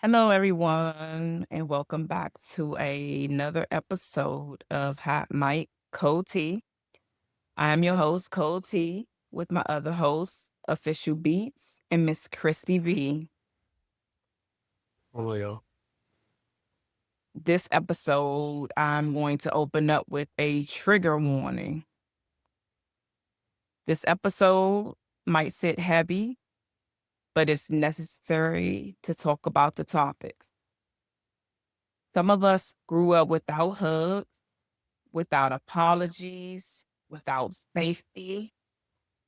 Hello, everyone, and welcome back to another episode of Hot Mic Cold Tea. I am your host, Cold Tea, with my other hosts, Official Beats and Miss Christy V. Oh, yeah. This episode, I'm going to open up with a trigger warning. This episode might sit heavy, but it's necessary to talk about the topics. Some of us grew up without hugs, without apologies, without safety,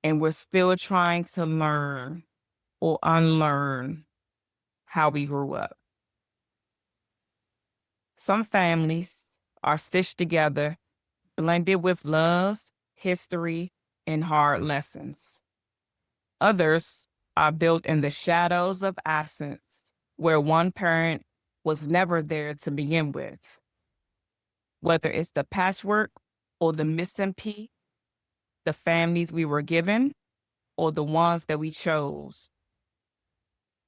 and we're still trying to learn or unlearn how we grew up. Some families are stitched together, blended with loves, history, and hard lessons. Others are built in the shadows of absence, where one parent was never there to begin with. Whether it's the patchwork or the missing piece, the families we were given or the ones that we chose,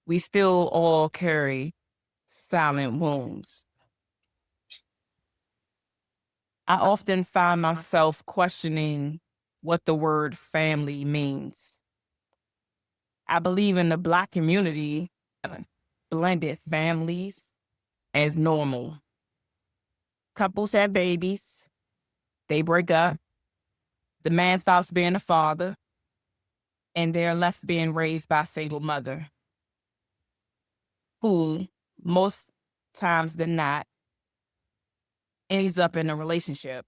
we still all carry silent wounds. I often find myself questioning what the word family means. I believe in the Black community, blended families as normal. Couples have babies, they break up, the man stops being a father, and they're left being raised by a single mother who, most times than not, ends up in a relationship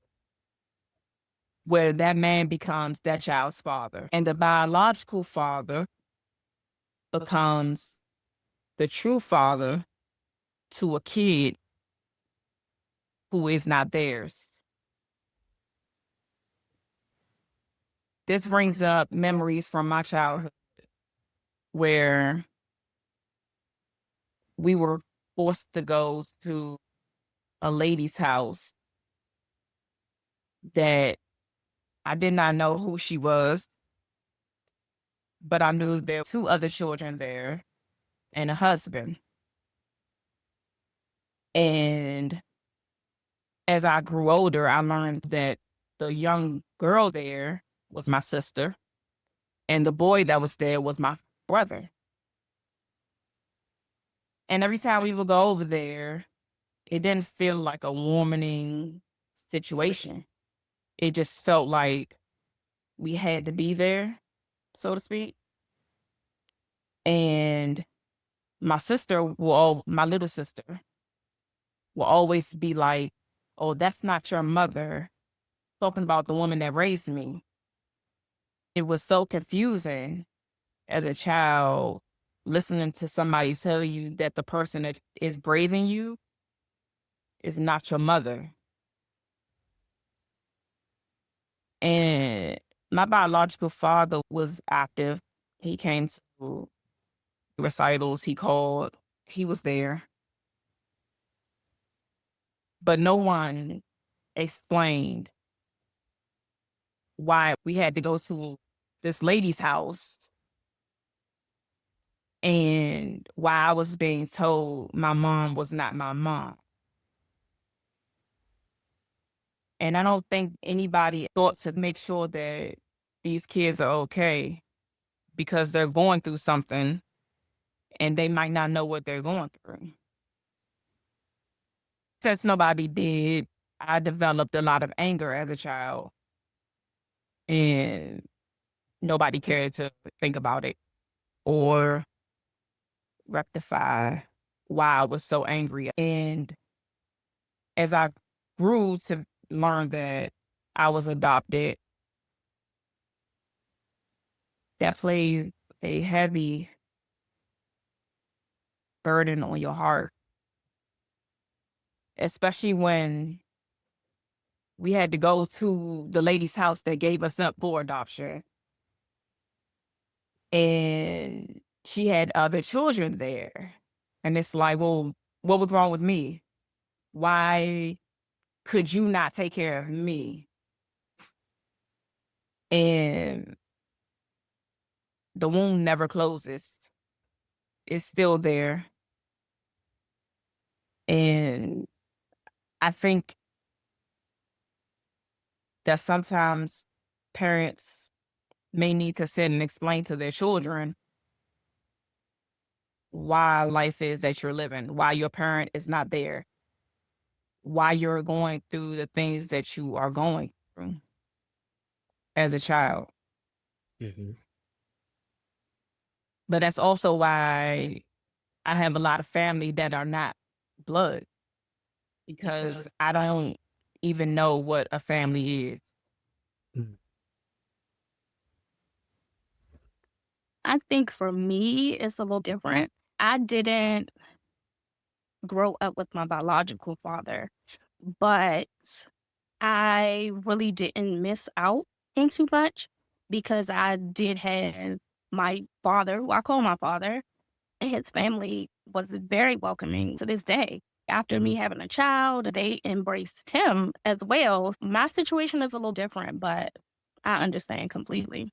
where that man becomes that child's father. And the biological father becomes the true father to a kid who is not theirs. This brings up memories from my childhood where we were forced to go to a lady's house that I did not know who she was, but I knew there were two other children there and a husband. And as I grew older, I learned that the young girl there was my sister, and the boy that was there was my brother. And every time we would go over there, it didn't feel like a warming situation. It just felt like we had to be there, so to speak. And my little sister, will always be like, "Oh, that's not your mother," talking about the woman that raised me. It was so confusing as a child listening to somebody tell you that the person that is braving you is not your mother. And my biological father was active. He came to recitals, he called, he was there. But no one explained why we had to go to this lady's house and why I was being told my mom was not my mom. And I don't think anybody thought to make sure that these kids are okay because they're going through something and they might not know what they're going through. Since nobody did, I developed a lot of anger as a child and nobody cared to think about it or rectify why I was so angry. And as I grew to learn that I was adopted, that played a heavy burden on your heart, especially when we had to go to the lady's house that gave us up for adoption. And she had other children there. And it's like, well, what was wrong with me? Why could you not take care of me? And the wound never closes. It's still there. And I think that sometimes parents may need to sit and explain to their children why life is that you're living, why your parent is not there, why you're going through the things that you are going through as a child. Hmm. But that's also why I have a lot of family that are not blood, because I don't even know what a family is. I think for me, it's a little different. I didn't grow up with my biological father, but I really didn't miss out in too much because I did have my father, who I call my father, and his family was very welcoming to this day. After me having a child, they embraced him as well. My situation is a little different, but I understand completely.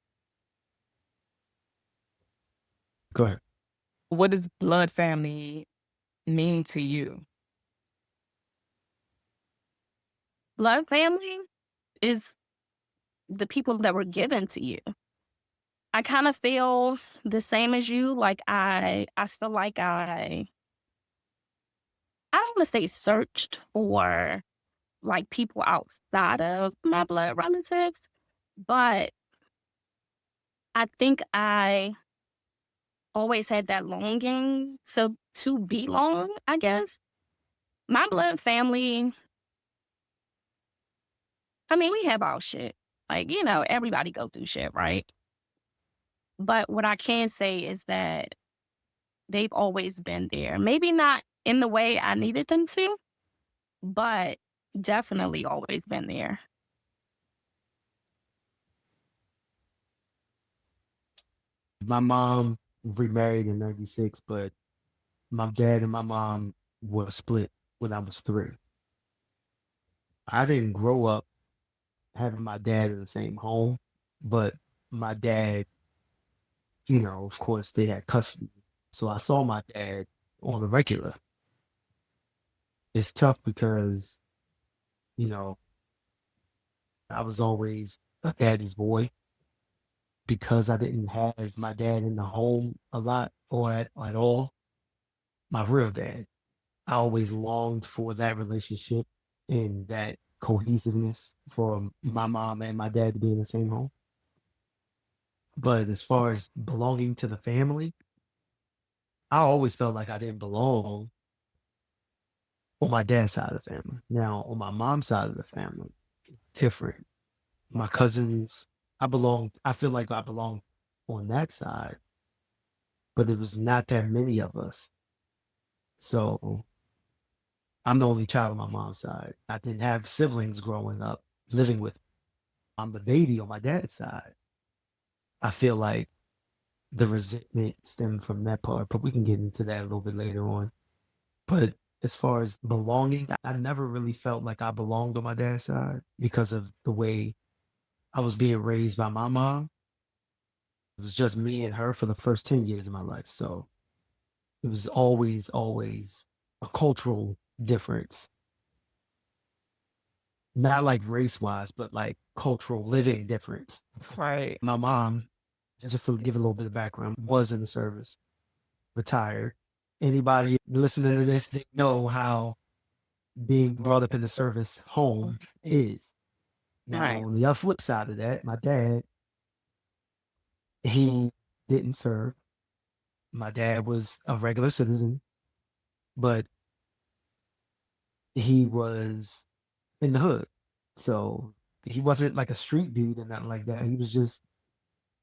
Go ahead. What does blood family mean to you? Blood family is the people that were given to you. I kind of feel the same as you. Like I feel like I don't want to say searched for like people outside of my blood relatives, but I think I always had that longing to belong, I guess. My blood family, I mean, we have our shit. Like, everybody go through shit, right? But what I can say is that they've always been there. Maybe not in the way I needed them to, but definitely always been there. My mom remarried in 96, but my dad and my mom were split when I was 3. I didn't grow up having my dad in the same home, but my dad, of course, they had custody. So I saw my dad on the regular. It's tough because, you know, I was always a daddy's boy because I didn't have my dad in the home a lot or at all. My real dad. I always longed for that relationship and that cohesiveness for my mom and my dad to be in the same home. But as far as belonging to the family, I always felt like I didn't belong on my dad's side of the family. Now, on my mom's side of the family, different. My cousins, I feel like I belonged on that side, but there was not that many of us. So I'm the only child on my mom's side. I didn't have siblings growing up living with me. I'm the baby on my dad's side. I feel like the resentment stemmed from that part, but we can get into that a little bit later on. But as far as belonging, I never really felt like I belonged on my dad's side because of the way I was being raised by my mom. It was just me and her for the first 10 years of my life. So it was always, always a cultural difference. Not like race wise, but like cultural living difference. Right. My mom, just to give a little bit of background, was in the service, retired. Anybody listening to this, they know how being brought up in the service home is. Now, Right. on the flip side of that, my dad, he didn't serve. My dad was a regular citizen, but he was in the hood. So he wasn't like a street dude or nothing like that. He was just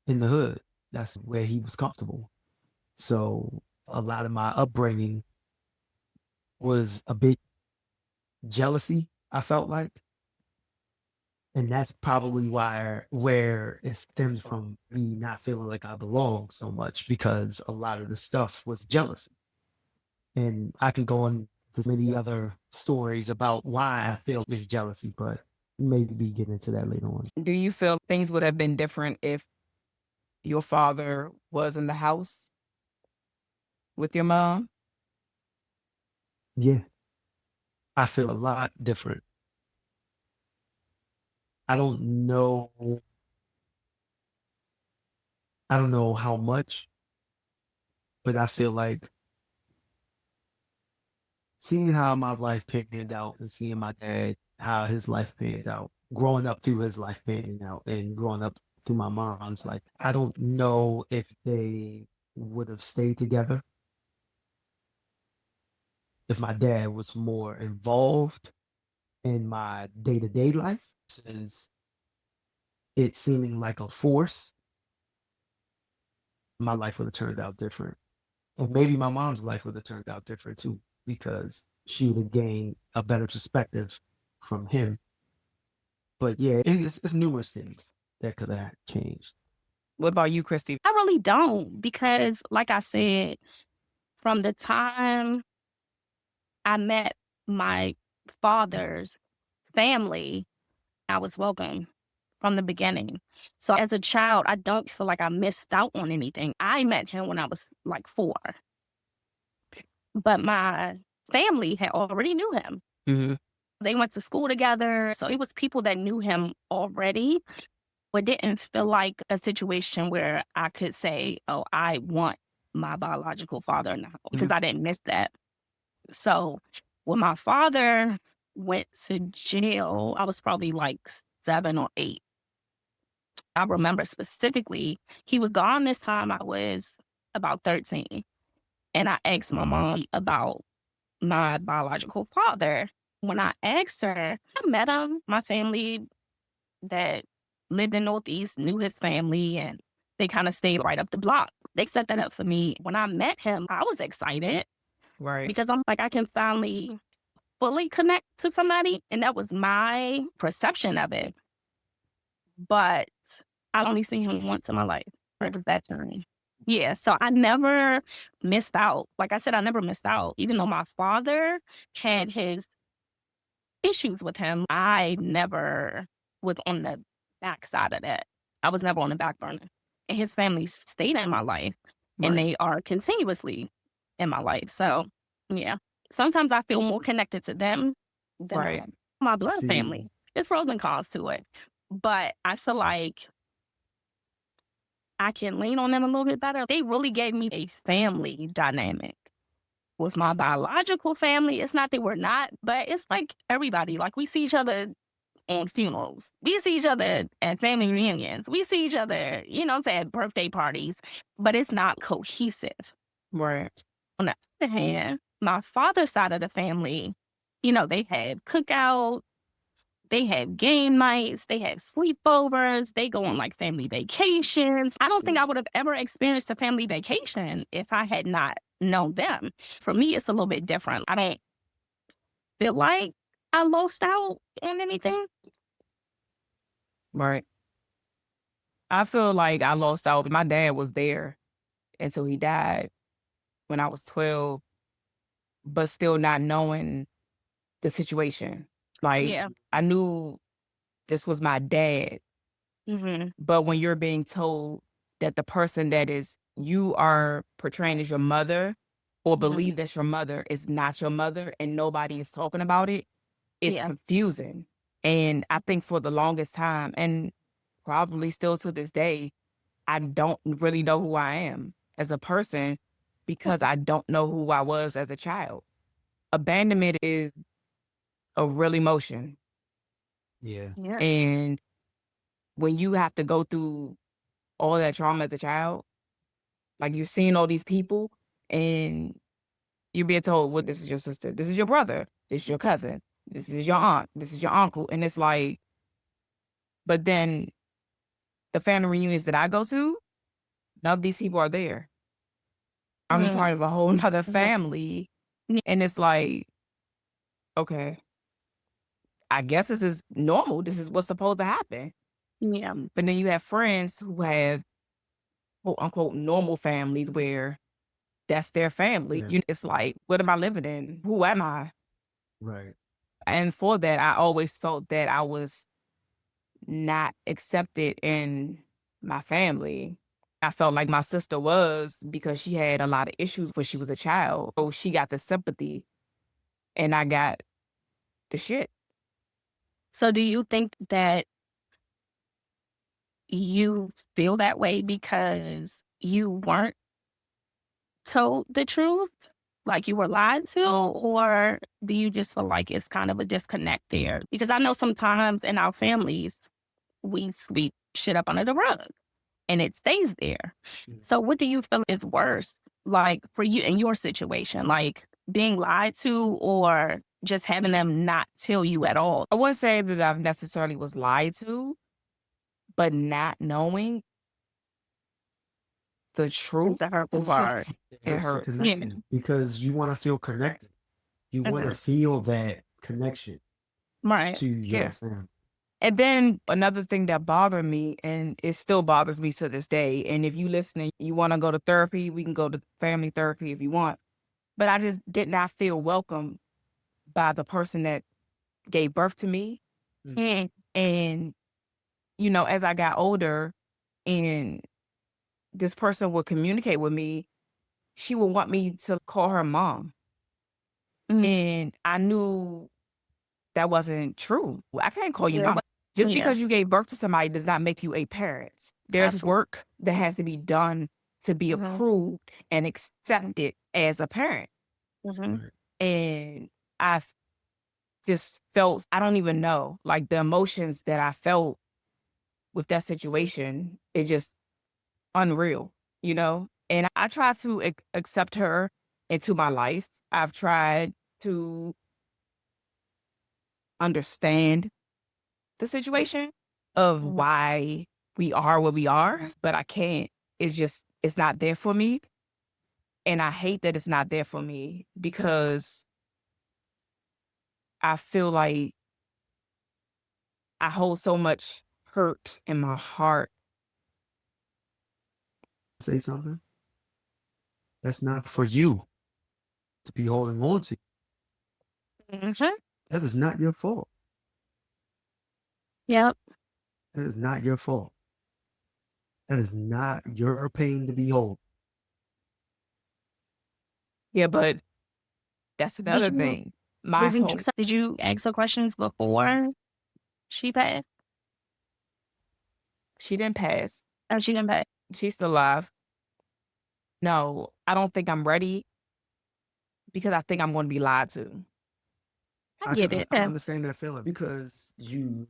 in the hood. That's where he was comfortable. So a lot of my upbringing was a bit jealousy, I felt like. And that's probably where it stems from me not feeling like I belong so much because a lot of the stuff was jealousy. And I can go on to many other stories about why I feel this jealousy, but maybe we get into that later on. Do you feel things would have been different if your father was in the house with your mom? Yeah. I feel a lot different. I don't know. I don't know how much, but I feel like seeing how my life panned out and seeing my dad, how his life panned out, growing up through his life panning out and growing up through my mom's life, I don't know if they would have stayed together if my dad was more involved in my day-to-day life, since it seeming like a force, my life would have turned out different. And maybe my mom's life would have turned out different too, because she would have gained a better perspective from him. But yeah, it's numerous things that could have changed. What about you, Christy? I really don't, because like I said, from the time I met my father's family, I was welcome from the beginning. So as a child, I don't feel like I missed out on anything. I met him when I was like 4, but my family had already knew him. Mm-hmm. They went to school together. So it was people that knew him already, but didn't feel like a situation where I could say, oh, I want my biological father now, because I didn't miss that. So when my father went to jail, I was probably like 7 or 8. I remember specifically, he was gone this time I was about 13. And I asked my mom about my biological father. When I asked her, I met him. My family that lived in Northeast knew his family, and they kind of stayed right up the block. They set that up for me. When I met him, I was excited Right. because I'm like, I can finally fully connect to somebody. And that was my perception of it. But I only seen him once in my life. It was that time. Yeah, so I never missed out. Like I said, I never missed out. Even though my father had his issues with him, I never was on the backside of that. I was never on the back burner. And his family stayed in my life, and Right. they are continuously in my life. So, yeah, sometimes I feel more connected to them than Right. my blood See, family. There's pros and cons to it. But I feel like I can lean on them a little bit better. They really gave me a family dynamic. With my biological family, it's not that we're not, but it's like everybody. Like, we see each other on funerals. We see each other at family reunions. We see each other, at birthday parties, but it's not cohesive. Right. On the other hand, my father's side of the family, they have cookouts, they have game nights, they have sleepovers, they go on like family vacations. I don't think I would have ever experienced a family vacation if I had not known them. For me, it's a little bit different. I don't feel like I lost out on anything. Right. I feel like I lost out. My dad was there until he died when I was 12, but still not knowing the situation. Like, Yeah. I knew this was my dad, Mm-hmm. but when you're being told that the person that is you are portraying as your mother or believe that's your mother is not your mother and nobody is talking about it, it's Yeah. confusing. And I think for the longest time, and probably still to this day, I don't really know who I am as a person because I don't know who I was as a child. Abandonment is a real emotion. yeah, Yeah. And when you have to go through all that trauma as a child, like you're seeing all these people and you're being told, well, this is your sister, this is your brother, this is your cousin, this is your aunt, this is your uncle. And it's like, but then the family reunions that I go to, none of these people are there. I'm Mm. part of a whole nother family. And it's like, okay, I guess this is normal. This is what's supposed to happen. Yeah. But then you have friends who have quote unquote normal families where that's their family. yeah, It's like, what am I living in? Who am I? right, And for that, I always felt that I was not accepted in my family. I felt like my sister was because she had a lot of issues when she was a child. So she got the sympathy and I got the shit. So do you think that you feel that way because you weren't told the truth? Like you were lied to? Or do you just feel like it's kind of a disconnect there? Because I know sometimes in our families, we sweep shit up under the rug and it stays there. So what do you feel is worse, like for you in your situation, like being lied to or just having them not tell you at all? I wouldn't say that I necessarily was lied to, but not knowing the truth, The hurtful part. it hurts. Connection because you want to feel connected. You want to Mhm. feel that connection Right. to your Yeah. family. And then another thing that bothered me, and it still bothers me to this day, and if you listening, you want to go to therapy, we can go to family therapy if you want. But I just did not feel welcome by the person that gave birth to me. Mm. And, you know, as I got older and this person would communicate with me, she would want me to call her mom. Mm. And I knew that wasn't true. I can't call you Yeah. mom. Just Yeah. because you gave birth to somebody does not make you a parent. There's Absolutely. work that has to be done to be Mhm. approved and accepted as a parent. Mhm. And I just felt, I don't even know, like the emotions that I felt with that situation, it just unreal, you know? And I try to accept her into my life. I've tried to understand the situation of Mhm. why we are where we are, but I can't. It's just, it's not there for me. And I hate that it's not there for me because I feel like I hold so much hurt in my heart. Say something. That's not for you to be holding on to. Mhm. That is not your fault. Yep. That is not your fault. That is not your pain to behold. Yeah, but that's another you thing. My fault. Did you ask her questions before she passed? She didn't pass. Or she didn't pass? She's still alive. No, I don't think I'm ready because I think I'm going to be lied to. I get it. I understand that feeling because you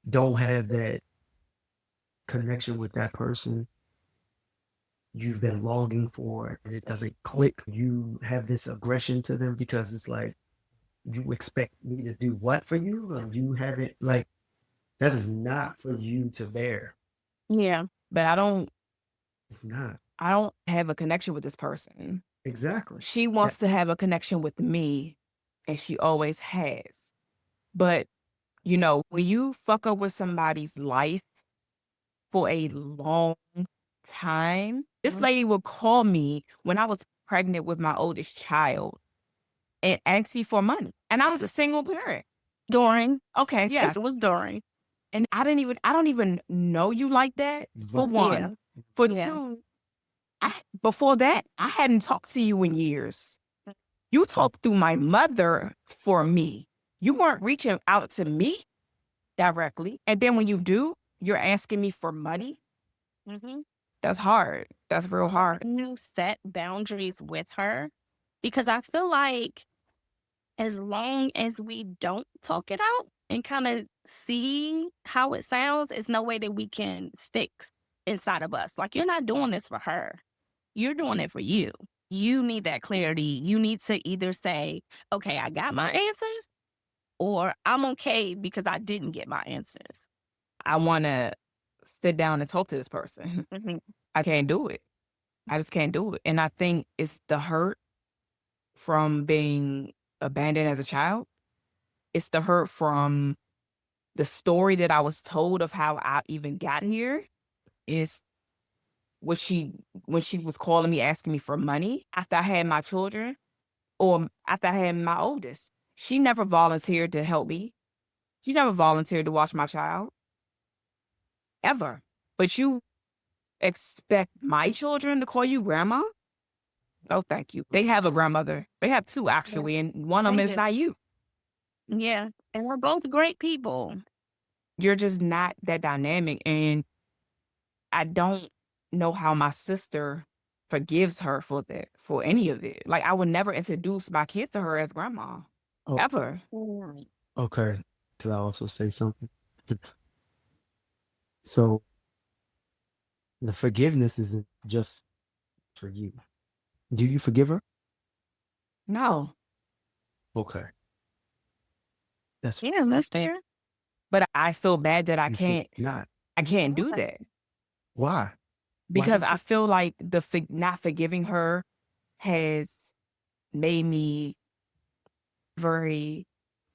don't have that connection with that person you've been longing for and it doesn't click. You have this aggression to them because it's like, you expect me to do what for you? And you haven't, like, that is not for you to bear. Yeah. But It's not. I don't have a connection with this person. Exactly. She wants to have a connection with me, and she always has. But, you know, when you fuck up with somebody's life for a long time, this Mhm. lady would call me when I was pregnant with my oldest child and ask me for money. And I was a single parent. During. Okay, yeah. It was during. And I don't even know you like that, for Right. one. Yeah. For Yeah. two, before that, I hadn't talked to you in years. You talked through my mother for me. You weren't reaching out to me directly. And then when you do, you're asking me for money. Mhm. That's hard. That's real hard. You set boundaries with her because I feel like as long as we don't talk it out and kind of see how it sounds, it's no way that we can stick inside of us. Like, you're not doing this for her. You're doing it for you. You need that clarity. You need to either say, okay, I got my answers, or I'm okay because I didn't get my answers. I want to sit down and talk to this person. Mhm. I can't do it. I just can't do it. And I think it's the hurt from being abandoned as a child. It's the hurt from the story that I was told of how I even got here. Is what when she was calling me asking me for money after I had my children or after I had my oldest. She never volunteered to help me. She never volunteered to watch my child. Ever. But you expect my children to call you grandma? No, thank you. They have a grandmother. They have two, actually, and one of them is not you. Yeah. And we're both great people. You're just not that dynamic. And I don't know how my sister forgives her for that, for any of it. Like, I would never introduce my kid to her as grandma, Oh, ever. okay. Could I also say something? So the forgiveness isn't just for you. Do you forgive her? No. Okay. That's Yeah, that's fair. But I feel bad that you should not. I can't do Why? that Why? Why do because you I feel feel like not forgiving her has made me very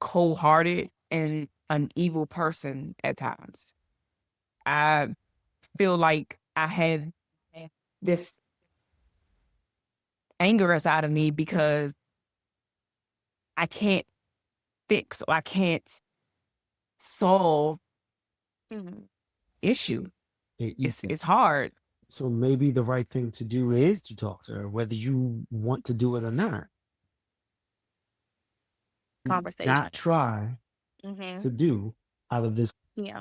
cold-hearted and an evil person at times. I feel like I have this anger inside of me because I can't fix or I can't solve Mhm. issue. it? It's hard. So maybe the right thing to do is to talk to her, whether you want to do it or not. Conversation. Not try Mm-hmm. to do out of this. Yeah.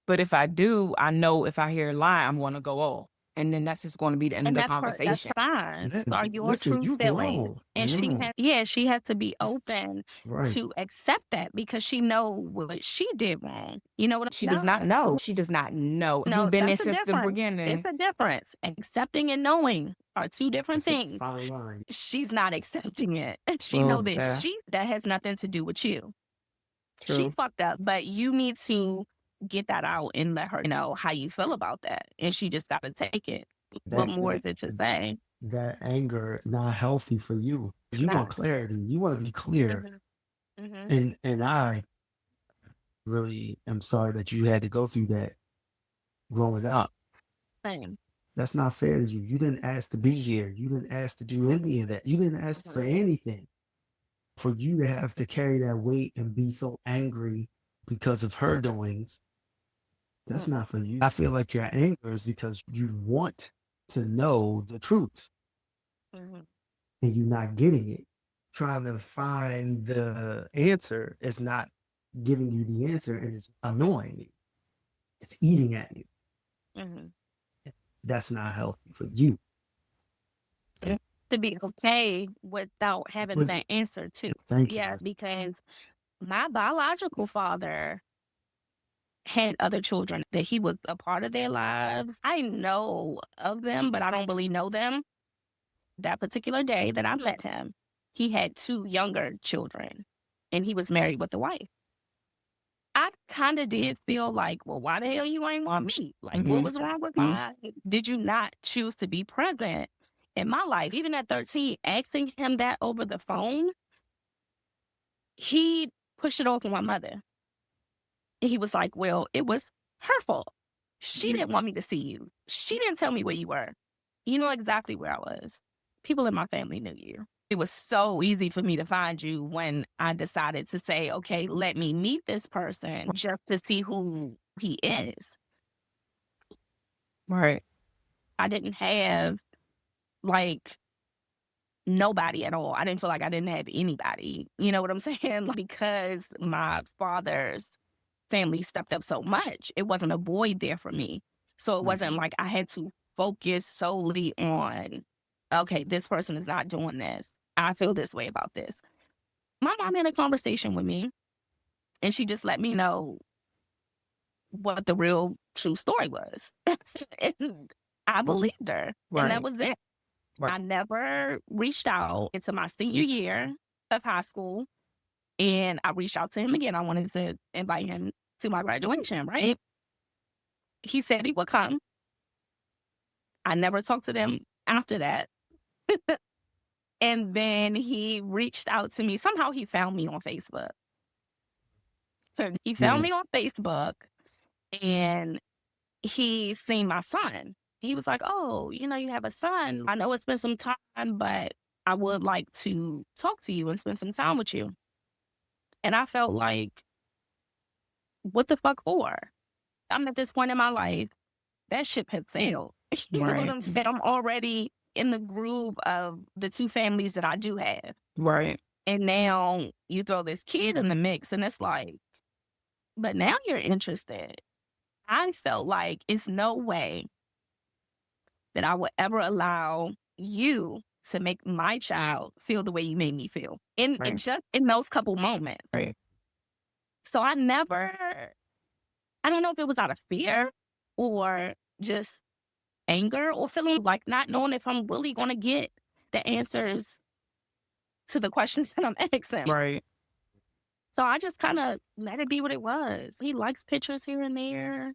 But if I do, I know if I hear a lie, I'm going to go off. And then that's just going to be the end And of the that's conversation. fine. Listen, Are your listen, true you feelings. grown. And Grown. she has to be open Right. to accept that because she know what she did wrong. You know what She does not know. She does not know. No, You've been there that's a since the difference. beginning. It's a difference. Accepting and knowing are two different That's a things. fine line. She's not accepting it. She Well, know that yeah. that has nothing to do with you. She True. fucked up, but you need to get that out and let her know how you feel about that. And she just got to take it. What more is it to say? That anger is not healthy for you. You Nah. want clarity. You want to be clear. Mhm. And I really am sorry that you had to go through that growing up. Same. That's not fair to you. You didn't ask to be here. You didn't ask to do any of that. You didn't ask for anything. For you to have to carry that weight and be so angry because of her doings, that's not for you. I feel like your anger is because you want to know the truth Mhm. and you're not getting it. Trying to find the answer is not giving you the answer and it's annoying you. It's eating at you. Mhm. That's not healthy for you. To be okay without having But that answer too. thank you. Yeah, because my biological father had other children that he was a part of their lives. I know of them, but I don't really know them. That particular day that I met him, he had 2 younger children and he was married with a wife. I kind of did feel like, well, why the hell you ain't want me? Like, what Mhm. was wrong with my? Did you not choose to be present in my life? Even at 13, asking him that over the phone, he pushed it off on my mother. And he was like, well, it was her fault. She didn't want me to see you. She didn't tell me where you were. You know exactly where I was. People in my family knew you. It was so easy for me to find you when I decided to say, okay, let me meet this person just to see who he is. Right. I didn't have like nobody at all. I didn't feel like I didn't have anybody. You know what I'm saying? Because my father's family stepped up so much, it wasn't a void there for me. So it wasn't like I had to focus solely on, okay, this person is not doing this. I feel this way about this. My mom had a conversation with me and she just let me know what the real true story was. And I believed her. And that Right. was it. Right. I never reached out into my senior year of high school. And I reached out to him again. I wanted to invite him to my graduation, right? He said he would come. I never talked to them after that. And then he reached out to me. Somehow he found me on Facebook. He found me on Facebook and he seen my son. He was like, oh, you know, you have a son. I know it's been some time, but I would like to talk to you and spend some time with you. And I felt like, what the fuck for? I'm at this point in my life, that ship had sailed. You know what I'm saying? I'm already in the groove of the 2 families that I do have. Right. And now you throw this kid in the mix and it's like, but now you're interested. I felt like it's no way that I would ever allow you to make my child feel the way you made me feel in Right. just in those couple moments. Right. So I don't know if it was out of fear or just anger or feeling like not knowing if I'm really going to get the answers to the questions that I'm asking. Right. So I just kind of let it be what it was. He likes pictures here and there,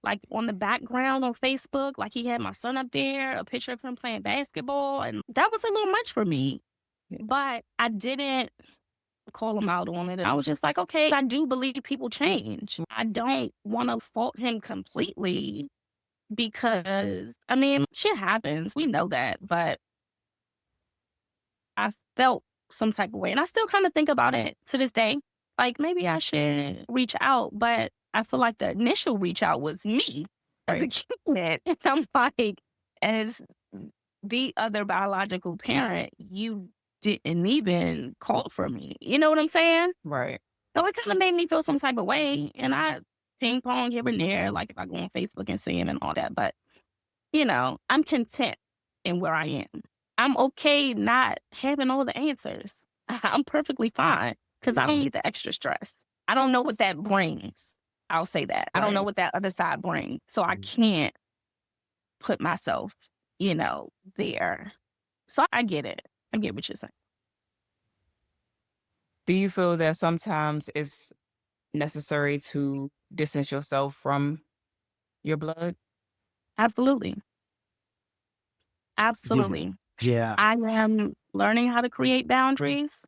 like on the background on Facebook, like he had my son up there, a picture of him playing basketball. And that was a little much for me. But I didn't call him out on it. I was just like, okay, I do believe people change. I don't want to fault him completely because, I mean, shit happens. We know that. But I felt some type of way. And I still kind of think about it to this day. Like, maybe I should reach out. But I feel like the initial reach out was me as a kid. And I'm like, as the other biological parent, you didn't even call for me. You know what I'm saying? Right. So it kind of made me feel some type of way. And I ping pong here and there, like if I go on Facebook and see him and all that. But, I'm content in where I am. I'm okay not having all the answers. I'm perfectly fine because I don't need the extra stress. I don't know what that brings. I'll say that. I don't know Right. what that other side brings. So I can't put myself, there. So I get it. I get what you're saying. Do you feel that sometimes it's necessary to distance yourself from your blood? Absolutely. Absolutely. Yeah. I am learning how to create boundaries.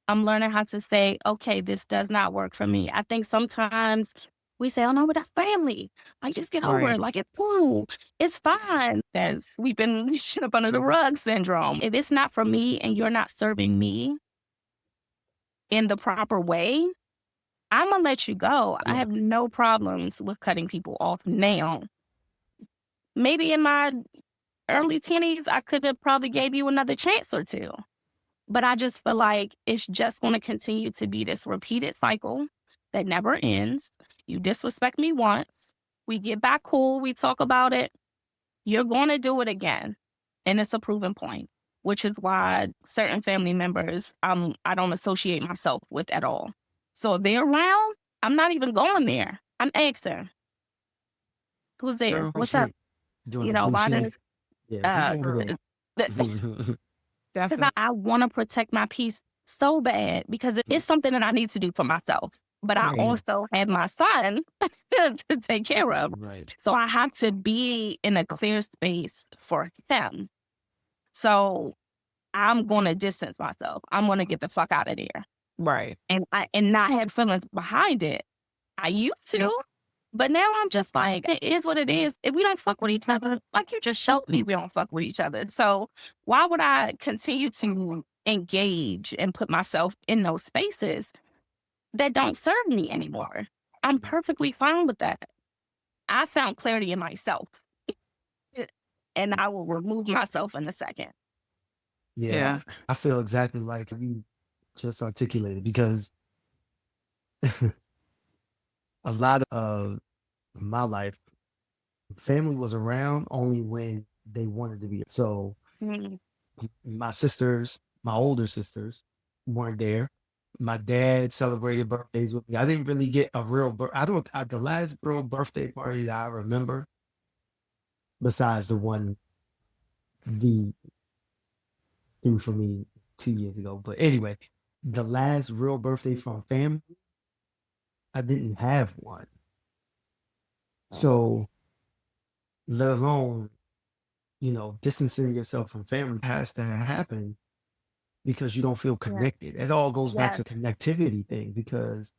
I'm learning how to say, okay, this does not work for me. I think sometimes we say, oh no, but that's family. Like, just get over Right. it. Like, it's cool. It's fine. That's sweeping shit up under the rug syndrome. If it's not for me and you're not serving me in the proper way, I'm going to let you go. I Yeah. have no problems with cutting people off now. Maybe in my early 20s, I could have probably gave you another chance or two. But I just feel like it's just going to continue to be this repeated cycle that never ends. You disrespect me once. We get back cool. We talk about it. You're going to do it again. And it's a proven point, which is why certain family members I don't associate myself with at all. So if they're around, I'm not even going there. I'm asking, who's there? True. What's up? Doing Why cliche. does Yeah. Who's over there? because Definitely. I want to protect my peace so bad because it's something that I need to do for myself. But I Right. also have my son to take care of. Right. So I have to be in a clear space for him. So I'm going to distance myself. I'm going to get the fuck out of there Right. and not have feelings behind it. I used to, but now I'm just like, it is what it is. If we don't fuck with each other, like you just showed me we don't fuck with each other. So why would I continue to engage and put myself in those spaces that don't serve me anymore? I'm perfectly fine with that. I found clarity in myself and I will remove myself in a second. Yeah. I feel exactly like you just articulated because a lot of my life, family was around only when they wanted to be. So Mhm. my sisters, my older sisters, weren't there. My dad celebrated birthdays with me. I didn't really get a real the last real birthday party that I remember, besides the one V threw for me 2 years ago. But anyway, the last real birthday from family, I didn't have one. So let alone, distancing yourself from family has to happen because you don't feel Yeah. connected. It all goes back Yes. to the connectivity thing because,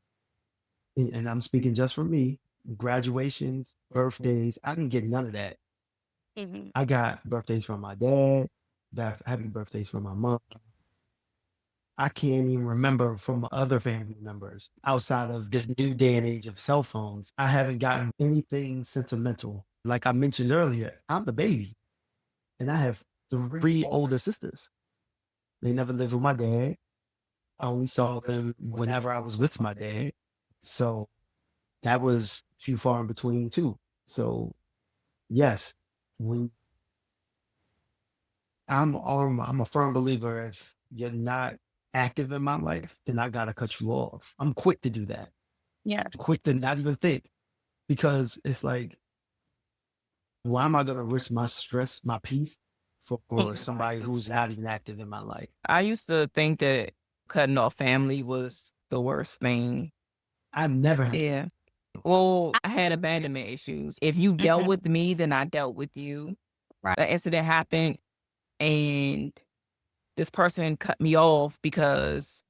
and I'm speaking just for me, graduations, birthdays, I didn't get none of that. Mhm. I got birthdays from my dad, happy birthdays from my mom. I can't even remember from my other family members outside of this new day and age of cell phones. I haven't gotten anything sentimental. Like I mentioned earlier, I'm the baby and I have 3 older sisters. They never lived with my dad. I only saw them whenever I was with my dad. So that was few far in between too. So yes, when I'm a firm believer, if you're not active in my life, then I gotta cut you off. I'm quick to do that. Yes. Quick to not even think, because it's like, why am I gonna risk my stress, my peace for somebody who's not even active in my life? I used to think that cutting off family was the worst thing. I've never had. Yeah. Well, I had abandonment issues. If you dealt Mhm. with me, then I dealt with you. Right. An incident happened and this person cut me off because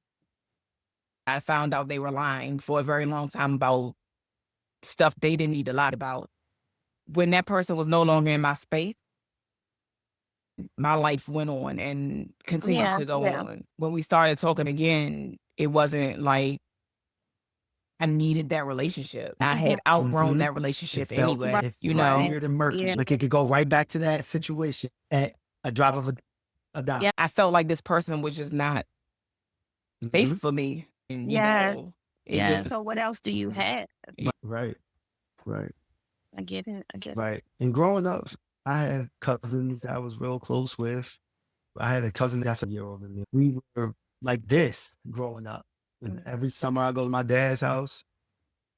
I found out they were lying for a very long time about stuff they didn't need to lie about. When that person was no longer in my space, my life went on and continued Yeah. to go on. When we started talking again, it wasn't like I needed that relationship. I had outgrown Mhm. that It relationship felt anyway, it you felt know? weird and murky. Yeah. Like it could go right back to that situation at a drop of a dime. Yeah. I felt like this person was just not safe Mhm. for me. And, you Yes. know, it Yeah. just, So what else do you have? Right, right, I get it. I get it. right. And growing up, I had cousins that I was real close with. I had a cousin that's a year older than me. We were like this growing up. And every summer I go to my dad's house,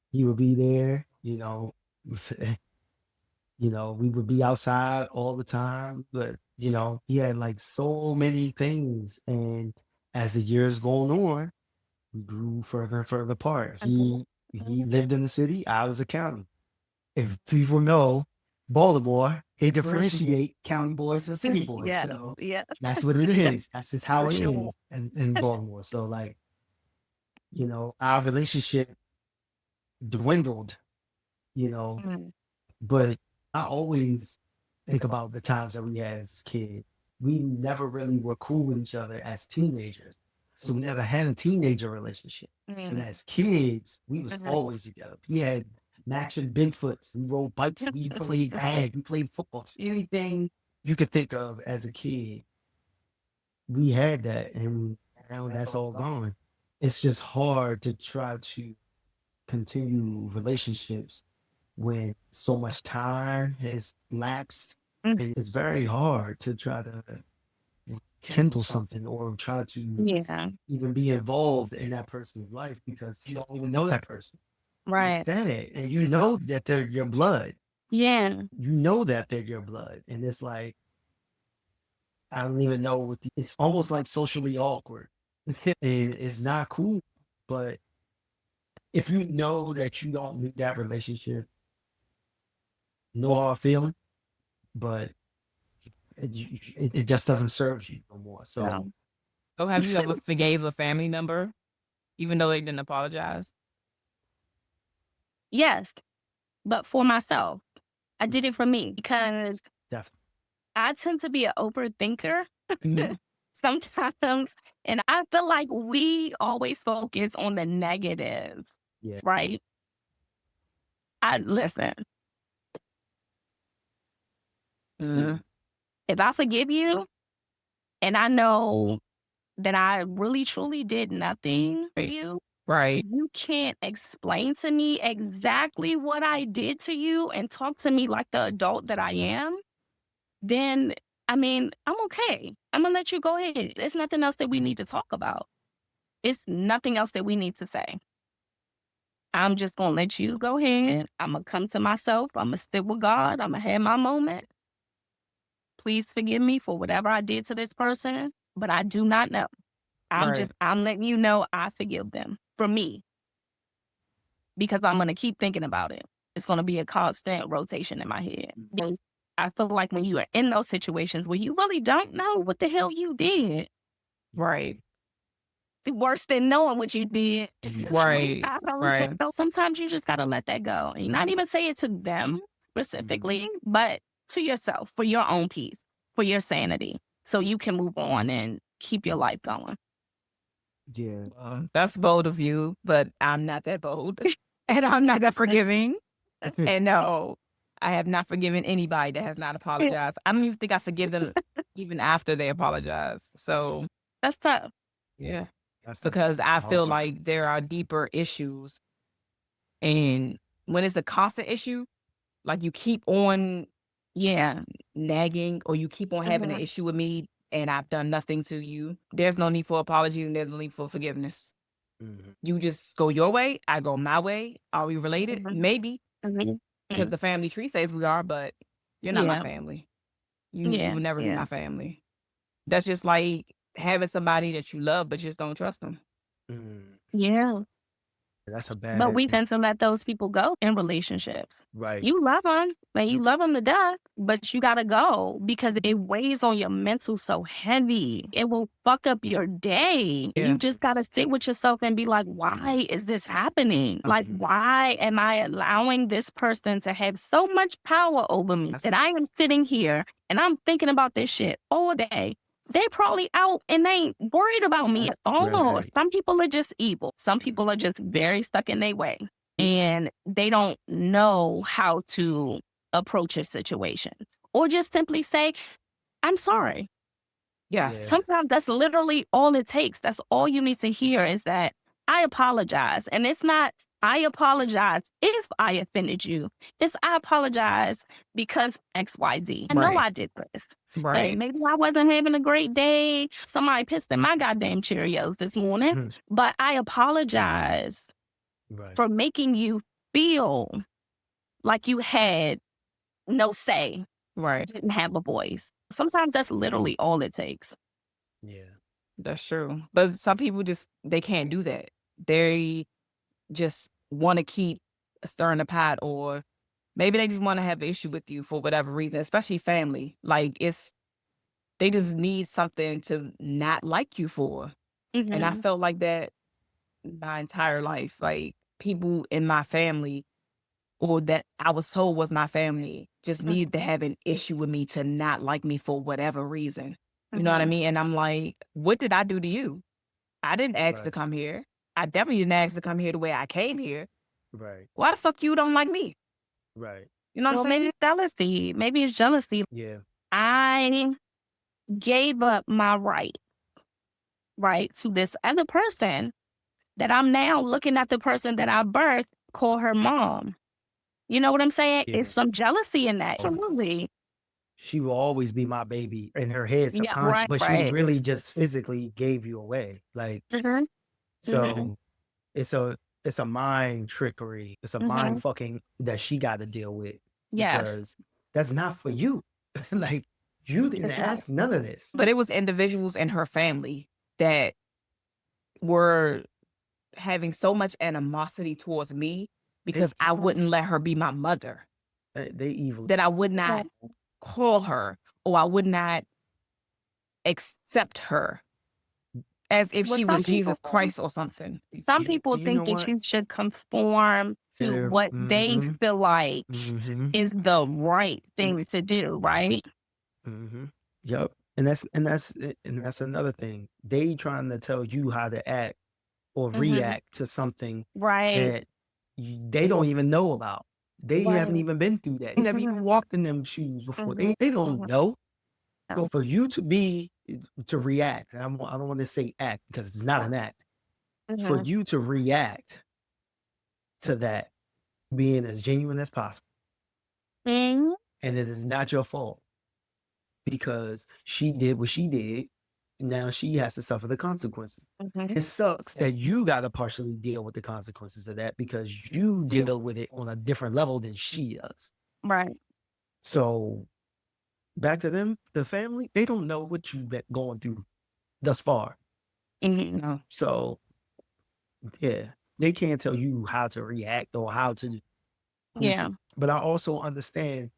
he would be there, we would be outside all the time, but he had like so many things. And as the years going on, we grew further and further apart. He lived in the city, I was a county. If people know Baltimore, they differentiate county boys from city boys. Yeah. So Yeah. that's what it is. That's just how For it sure. is in Baltimore. So like, our relationship dwindled, you know, Mm. but I always think about the times that we had as kids. We never really were cool with each other as teenagers. So we never had a teenager relationship. But Mm. as kids, we was Mhm. always together. We had Max and Bigfoots. We rode bikes. We played tag. We played football. Anything you could think of as a kid, we had that. And now that's all gone. It's just hard to try to continue relationships when so much time has lapsed. Mm. And it's very hard to try to kindle something or try to Yeah. even be involved in that person's life because you don't even know that person. Right. That it, and you know that they're your blood. Yeah. You know that they're your blood, and it's like I don't even know it's almost like socially awkward, and it's not cool. But if you know that you don't need that relationship, no hard feeling, but it just doesn't serve you no more. So No. so have you ever forgave a family member, even though they didn't apologize? Yes, but for myself. I did it for me because definitely, I tend to be an overthinker Mhm. sometimes. And I feel like we always focus on the negative, yeah, right? Listen, Mhm. if I forgive you and I know that I really truly did nothing for Right. you, Right. you can't explain to me exactly what I did to you and talk to me like the adult that I am, then I mean, I'm okay. I'm gonna let you go ahead. There's nothing else that we need to talk about. It's nothing else that we need to say. I'm just gonna let you go ahead. I'm gonna come to myself. I'm gonna sit with God. I'm gonna have my moment. Please forgive me for whatever I did to this person, but I do not know. Right. I'm letting you know I forgive them for me because I'm gonna keep thinking about it. It's gonna be a constant rotation in my head. Because I feel like when you are in those situations where you really don't know what the hell you did, Right. worse than knowing what you did. Right. Right. So sometimes you just gotta let that go. And not even say it to them specifically, but to yourself for your own peace, for your sanity, so you can move on and keep your life going. yeah. That's bold of you, but I'm not that bold. And I'm not that forgiving. And no, I have not forgiven anybody that has not apologized. I don't even think I forgive them even after they apologize. So That's tough. yeah. because I feel hard. like there are deeper issues. And when it's a constant issue, like you keep on Yeah. nagging or you keep on having an issue with me and I've done nothing to you, there's no need for apology and there's no need for forgiveness. Mhm. You just go your way, I go my way. Are we related? Maybe, because the family tree says we are, but you're not my Yeah. family. You Yeah. will never be Yeah. my family. That's just like having somebody that you love but just don't trust them. Mm. Yeah. That's a But we bad. tend to let those people go in relationships. Right. You love them and you love them to death, but you got to go because it weighs on your mental so heavy. It will fuck up your day. Yeah. You just got to sit with yourself and be like, why is this happening? Like, why am I allowing this person to have so much power over me that I am sitting here and I'm thinking about this shit all day? They probably out and they ain't worried about me at all. Right. Some people are just evil. Some people are just very stuck in their way and they don't know how to approach a situation or just simply say, I'm sorry. Yes. Yeah. Sometimes that's literally all it takes. That's all you need to hear is that I apologize. And it's not, I apologize if I offended you. It's I apologize because XYZ. I know Right. I did this. Right. Hey, maybe I wasn't having a great day. Somebody pissed in my goddamn Cheerios this morning. But I apologize Right. for making you feel like you had no say, Right. didn't have a voice. Sometimes that's literally all it takes. Yeah. That's true. But some people just, they can't do that. They just want to keep stirring the pot, or maybe they just want to have an issue with you for whatever reason, especially family. Like they just need something to not like you for. And I felt like that my entire life. Like people in my family or that I was told was my family just needed to have an issue with me to not like me for whatever reason. You know what I mean? And I'm like, what did I do to you? I didn't ask to Right. come here. I definitely didn't ask to come here the way I came here. Right. Why the fuck you don't like me? Right. You know what Well, I'm maybe saying? it's jealousy. Maybe it's jealousy. Yeah. I gave up my right, to this other person that I'm now looking at the person that I birthed, call her mom. You know what I'm saying? Yeah. It's some jealousy in that. Absolutely. She will always be my baby in her head Yeah, subconscious, right, but she right. really just physically gave you away. Like, so it's a mind trickery. It's a mind fucking that she got to deal with Yes. because that's not for you. Like, you didn't ask none of this. But it was individuals in her family that were having so much animosity towards me because I wouldn't let her be my mother, They evil. that I would not call her or I would not accept her as if Well, she some was Jesus people, Christ or something. some people You think know that what? you should conform to Yeah. what they Mhm. feel like Mhm. is the right thing to do, right? Mhm. Yep. And that's another thing. They trying to tell you how to act or react to something Right. that they don't even know about. They haven't even been through that. They never even walked in them shoes before. They don't know. So for you to react, and I don't want to say act because it's not an act. For you to react to that being as genuine as possible, Mhm. and it is not your fault because she did what she did. Now she has to suffer the consequences. It sucks that you got to partially deal with the consequences of that because you deal with it on a different level than she does. Right. So back to them, the family, they don't know what you've been going through thus far. No. So yeah, they can't tell you how to react or how to. Yeah. But I also understand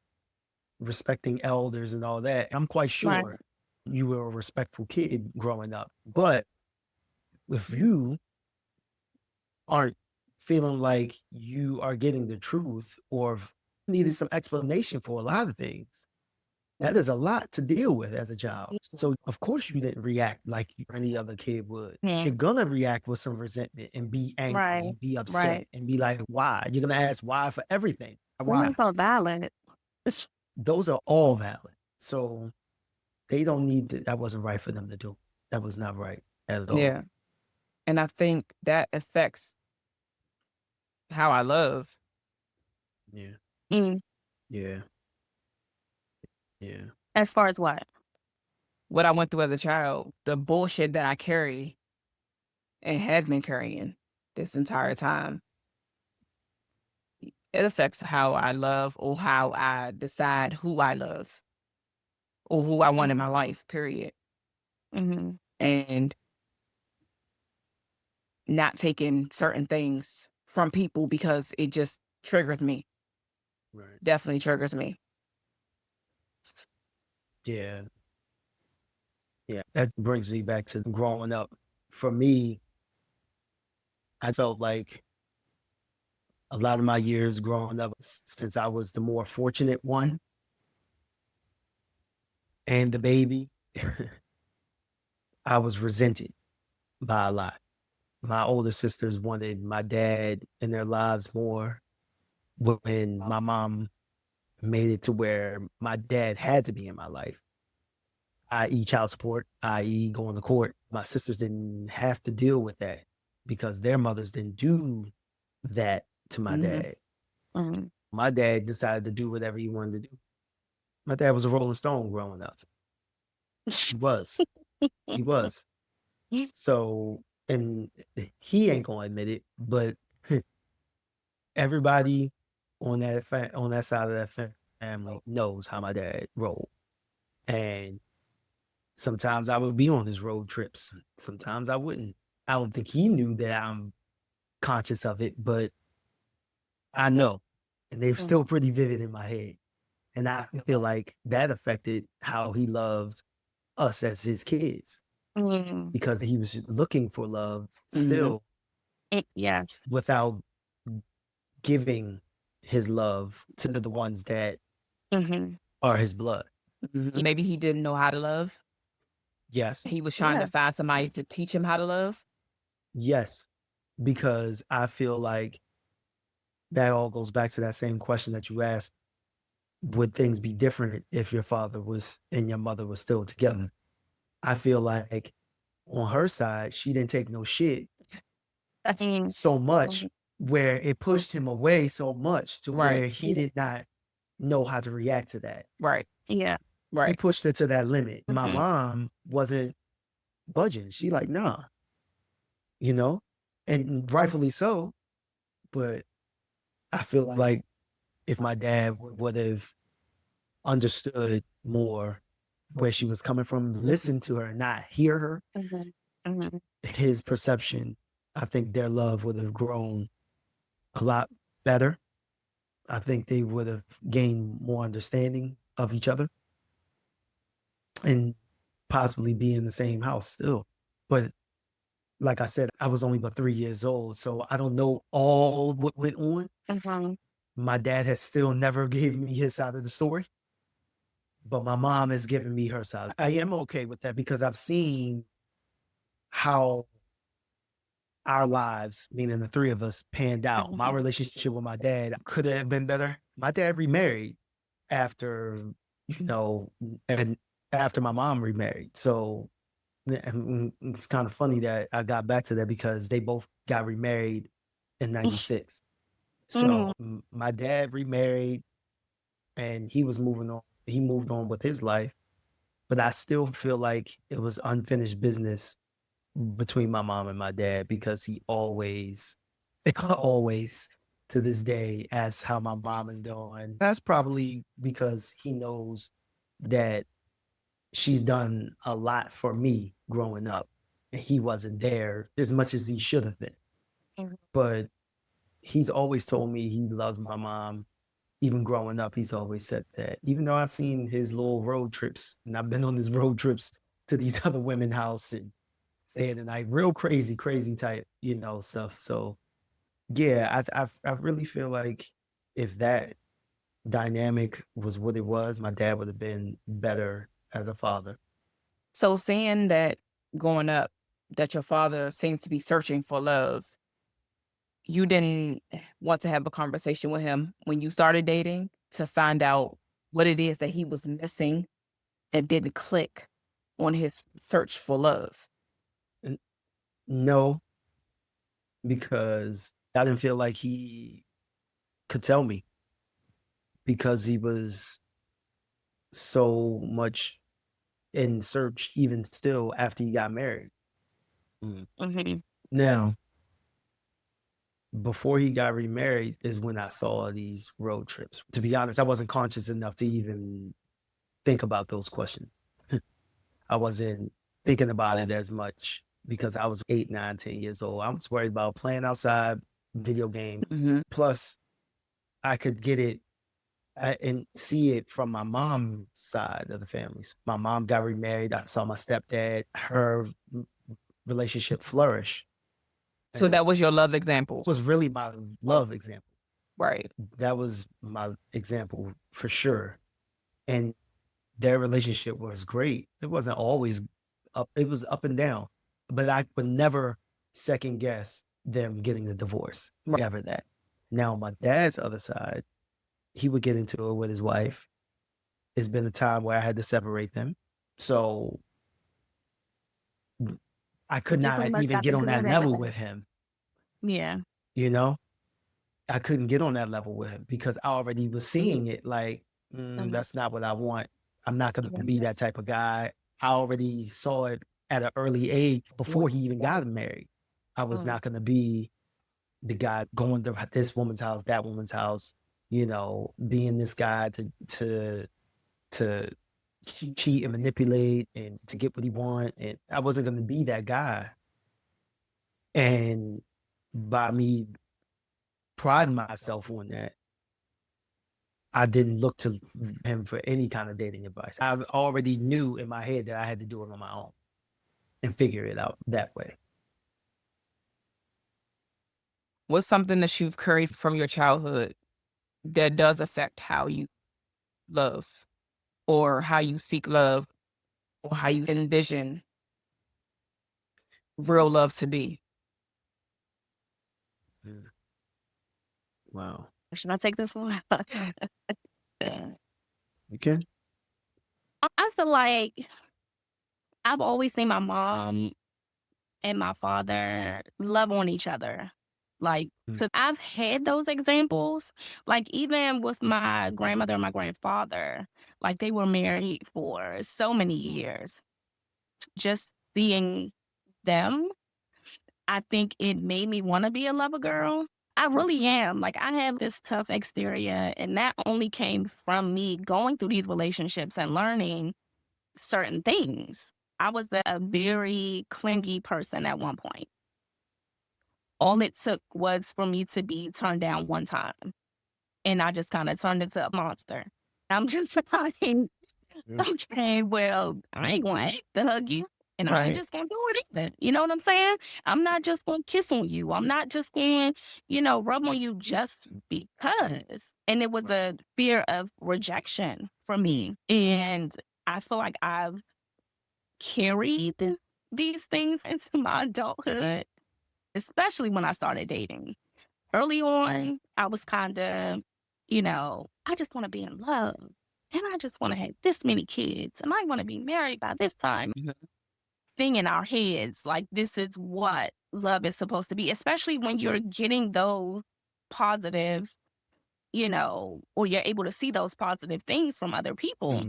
respecting elders and all that. I'm quite Right. sure you were a respectful kid growing up. But if you aren't feeling like you are getting the truth or needed some explanation for a lot of things, that is a lot to deal with as a child. So of course you didn't react like any other kid would. Yeah. You're gonna react with some resentment and be angry Right. and be upset Right. and be like, why? You're gonna ask why for everything. Women Why? so violent. Those are all valid. So they don't need that wasn't right for them to do. That was not right at all. Yeah. And I think that affects how I love. Yeah. Mm. Yeah. Yeah. As far as what? What I went through as a child, the bullshit that I carry and have been carrying this entire time, it affects how I love or how I decide who I love or who I want in my life, period. Mm-hmm. And not taking certain things from people because it just triggers me. Right. Definitely triggers me. Yeah. Yeah. That brings me back to growing up. For me, I felt like a lot of my years growing up, since I was the more fortunate one and the baby, I was resented by a lot. My older sisters wanted my dad in their lives more. When my mom made it to where my dad had to be in my life, i.e., child support, i.e., going to court, my sisters didn't have to deal with that because their mothers didn't do that to my dad. Mm-hmm. My dad decided to do whatever he wanted to do. My dad was a Rolling Stone growing up. He was. He was. So, and he ain't gonna admit it, but everybody on that side of that family knows how my dad rolled. And sometimes I would be on his road trips. Sometimes I wouldn't. I don't think he knew that I'm conscious of it, but I know. And they're still pretty vivid in my head. And I feel like that affected how he loved us as his kids Mm-hmm. because he was looking for love Mhm. still Yes. without giving his love to the ones that Mm-hmm. are his blood. Mhm. Maybe he didn't know how to love. Yes. He was trying Yeah. to find somebody to teach him how to love. Yes. Because I feel like that all goes back to that same question that you asked. Would things be different if your father was and your mother was still together? I feel like on her side, she didn't take no shit Mm. so much where it pushed him away so much to Right. where he did not know how to react to that. Right. Yeah. He Right. pushed her to that limit. My Mhm. mom wasn't budging. She like, nah, you know, and rightfully so. But I feel like if my dad would have understood more where she was coming from, listen to her, not hear her, Mhm. Mhm. his perception, I think their love would have grown a lot better. I think they would have gained more understanding of each other and possibly be in the same house still. But like I said, I was only but 3 years old, so I don't know all what went on. Mhm. My dad has still never gave me his side of the story, but my mom has given me her side. I am okay with that because I've seen how our lives, meaning the three of us, panned out. My relationship with my dad could have been better. My dad remarried after, you know, and after my mom remarried. So and it's kind of funny that I got back to that because they both got remarried in 96. So my dad remarried and he was moving on. He moved on with his life, but I still feel like it was unfinished business between my mom and my dad because he always, always to this day asks how my mom is doing. That's probably because he knows that she's done a lot for me growing up and he wasn't there as much as he should have been. Mhm. But he's always told me he loves my mom. Even growing up, he's always said that. Even though I've seen his little road trips and I've been on his road trips to these other women's house and staying the night, real crazy, crazy type, you know, stuff. So yeah, I really feel like if that dynamic was what it was, my dad would have been better as a father. So seeing that growing up, that your father seemed to be searching for love, you didn't want to have a conversation with him when you started dating to find out what it is that he was missing and didn't click on his search for love. And no, because I didn't feel like he could tell me because he was so much in search, even still after he got married. Mm-hmm. Now, before he got remarried is when I saw these road trips. To be honest, I wasn't conscious enough to even think about those questions. I wasn't thinking about it as much because I was 8, 9, 10 years old. I was worried about playing outside, video game. Plus, I could get it and see it from my mom's side of the family. My mom got remarried. I saw my stepdad, her relationship flourish. So that was your love example. It was really my love example. Right. That was my example for sure. And their relationship was great. It wasn't always up, it was up and down. But I would never second guess them getting a divorce. Right. Never that. Now, my dad's other side, he would get into it with his wife. It's been a time where I had to separate them. So I could not even get on that level with him. Yeah. You know, I couldn't get on that level with him because I already was seeing it like, that's not what I want. I'm not going to be that type of guy. I already saw it at an early age before he even got married. I was not going to be the guy going to this woman's house, that woman's house, you know, being this guy to cheat and manipulate and to get what he want. And I wasn't going to be that guy. And by me priding myself on that, I didn't look to him for any kind of dating advice. I already knew in my head that I had to do it on my own and figure it out that way. What's something that you've carried from your childhood that does affect how you love or how you seek love or how you envision real love to be? Wow. Should I take this one? You can? I feel like I've always seen my mom and my father love on each other. Like, so I've had those examples. Like, even with my grandmother and my grandfather, like, they were married for so many years. Just seeing them, I think it made me want to be a lover girl. I really am. Like, I have this tough exterior, and that only came from me going through these relationships and learning certain things. I was a very clingy person at one point. All it took was for me to be turned down one time, and I just kind of turned into a monster. I'm just like, okay, well, I ain't going to hug you. And I ain't just going to do it either. You know what I'm saying? I'm not just going to kiss on you. I'm not just going to, rub on you just because. And it was a fear of rejection for me. And I feel like I've carried these things into my adulthood, especially when I started dating. Early on, I was kind of, I just want to be in love. And I just want to have this many kids. And I want to be married by this time. Thing in our heads, like this is what love is supposed to be, especially when you're getting those positive, or you're able to see those positive things from other people.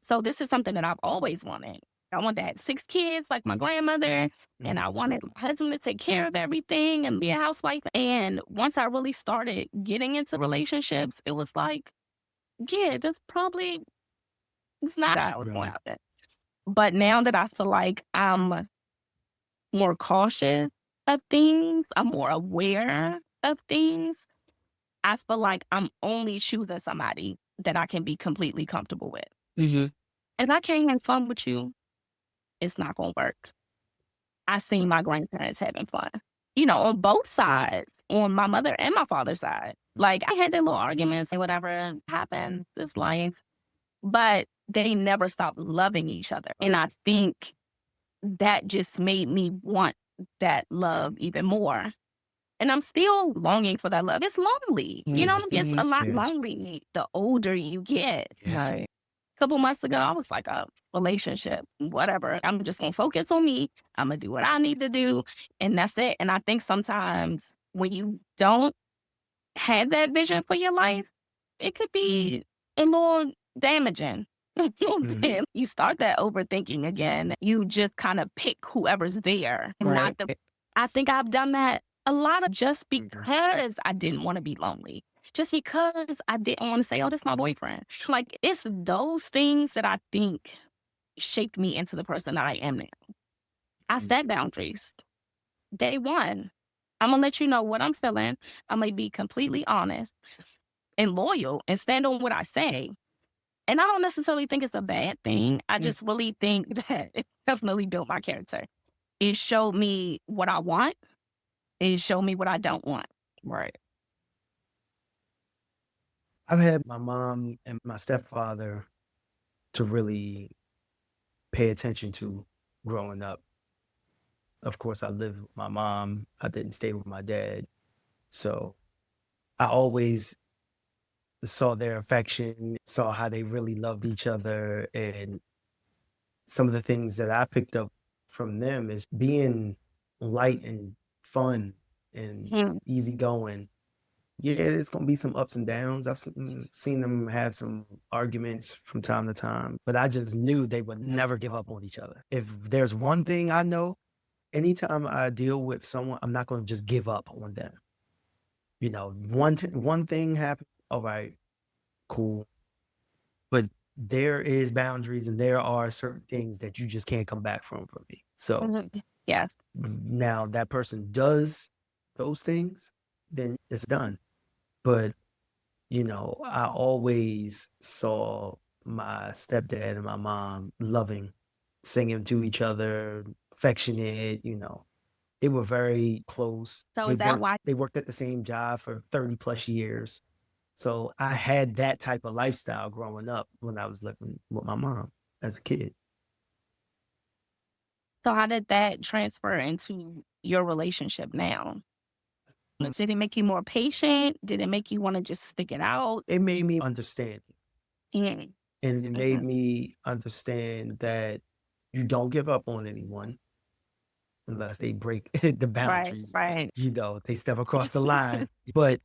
So this is something that I've always wanted. I wanted to have 6 kids like my grandmother, and I wanted my husband to take care of everything and be a housewife. And once I really started getting into relationships, it was like, yeah, it's not how I was going out there. But now that I feel like I'm more cautious of things, I'm more aware of things, I feel like I'm only choosing somebody that I can be completely comfortable with. If I can't have fun with you, it's not going to work. I seen my grandparents having fun, on both sides, on my mother and my father's side. Like, I had their little arguments and whatever happened, this life, but they never stopped loving each other. And I think that just made me want that love even more. And I'm still longing for that love. It's lonely. It's a lot lonely the older you get. Right. couple months ago, I was like, a relationship, whatever. I'm just going to focus on me. I'm going to do what I need to do. And that's it. And I think sometimes when you don't have that vision for your life, it could be a little damaging. Mhm. You start that overthinking again. You just kind of pick whoever's there. Right. I think I've done that a lot of just Mhm. because I didn't want to be lonely. Just because I didn't want to say, oh, this is my boyfriend. Like, it's those things that I think shaped me into the person that I am now. I set boundaries. Day one, I'm going to let you know what I'm feeling. I'm going to be completely honest and loyal and stand on what I say. And I don't necessarily think it's a bad thing. I just really think that it definitely built my character. It showed me what I want. It showed me what I don't want. Right. I've had my mom and my stepfather to really pay attention to growing up. Of course, I lived with my mom. I didn't stay with my dad. So I always saw their affection, saw how they really loved each other. And some of the things that I picked up from them is being light and fun and Hmm. easygoing. Yeah, it's gonna be some ups and downs. I've seen them have some arguments from time to time, but I just knew they would never give up on each other. If there's one thing I know, anytime I deal with someone, I'm not gonna just give up on them. You know, one thing happens, all right, cool. But there is boundaries and there are certain things that you just can't come back from for me. So Mhm. Yes. now that person does those things, then it's done. But you know, I always saw my stepdad and my mom loving, singing to each other, affectionate, you know. They were very close. So is that why? They worked at the same job for 30 plus years. So I had that type of lifestyle growing up when I was living with my mom as a kid. So how did that transfer into your relationship now? Did it make you more patient? Did it make you want to just stick it out? It made me understand. Mm, And it made mhm. me understand that you don't give up on anyone unless they break the Right, boundaries. right. You know, they step across the line. But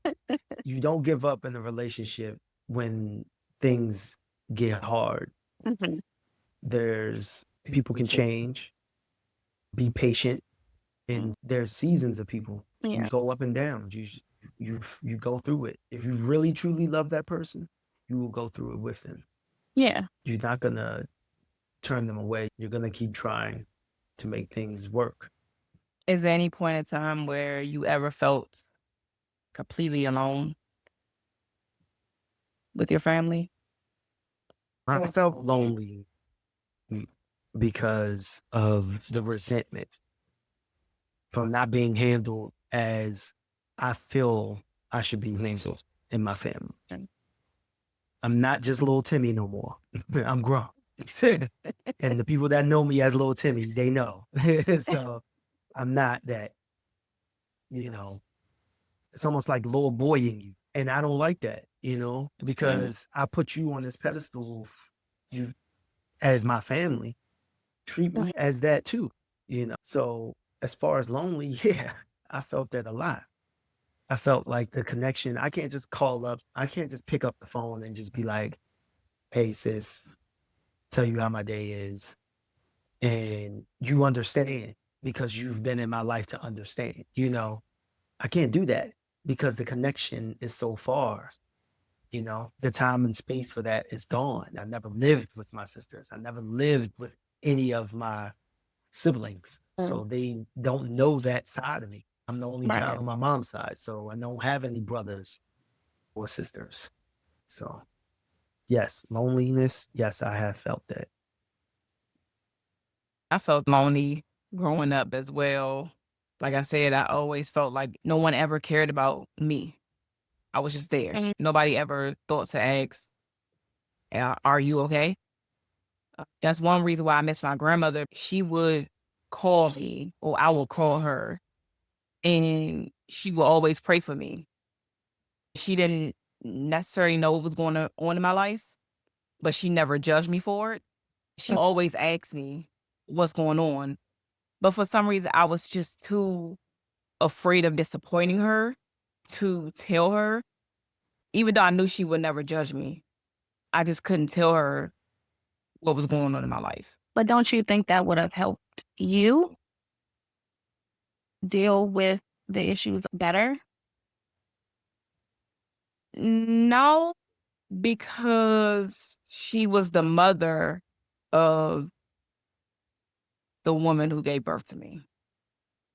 you don't give up in a relationship when things get hard. Mhm. There's people can change, be patient, and there's seasons of people. You Yeah, go up and down. You go through it. If you really truly love that person, you will go through it with them. yeah. You're not gonna turn them away. You're gonna keep trying to make things work. Is there any point in time where you ever felt completely alone with your family? I felt lonely because of the resentment from not being handled as I feel I should be handled in my family. I'm not just little Timmy no more. I'm grown. And the people that know me as little Timmy, they know. So I'm not that, you know, it's almost like little boying you. And I don't like that, you know, because I put you on this pedestal, you as my family, treat me as that too, you know. So as far as lonely, yeah, I felt that a lot. I felt like the connection, I can't just call up, I can't just pick up the phone and just be like, hey sis, tell you how my day is. And you understand because you've been in my life to understand, you know. I can't do that because the connection is so far, you know, the time and space for that is gone. I never lived with my sisters. I never lived with any of my siblings. So they don't know that side of me. I'm the only Right. child on my mom's side. So I don't have any brothers or sisters. So yes, loneliness. Yes, I have felt that. I felt lonely growing up as well. Like I said, I always felt like no one ever cared about me. I was just there. Mhm. Nobody ever thought to ask, are you okay? That's one reason why I miss my grandmother. She would call me or I would call her and she would always pray for me. She didn't necessarily know what was going on in my life, but she never judged me for it. She always asked me what's going on. But for some reason, I was just too afraid of disappointing her to tell her, even though I knew she would never judge me. I just couldn't tell her what was going on in my life. But don't you think that would have helped you deal with the issues better? No, because she was the mother of the woman who gave birth to me.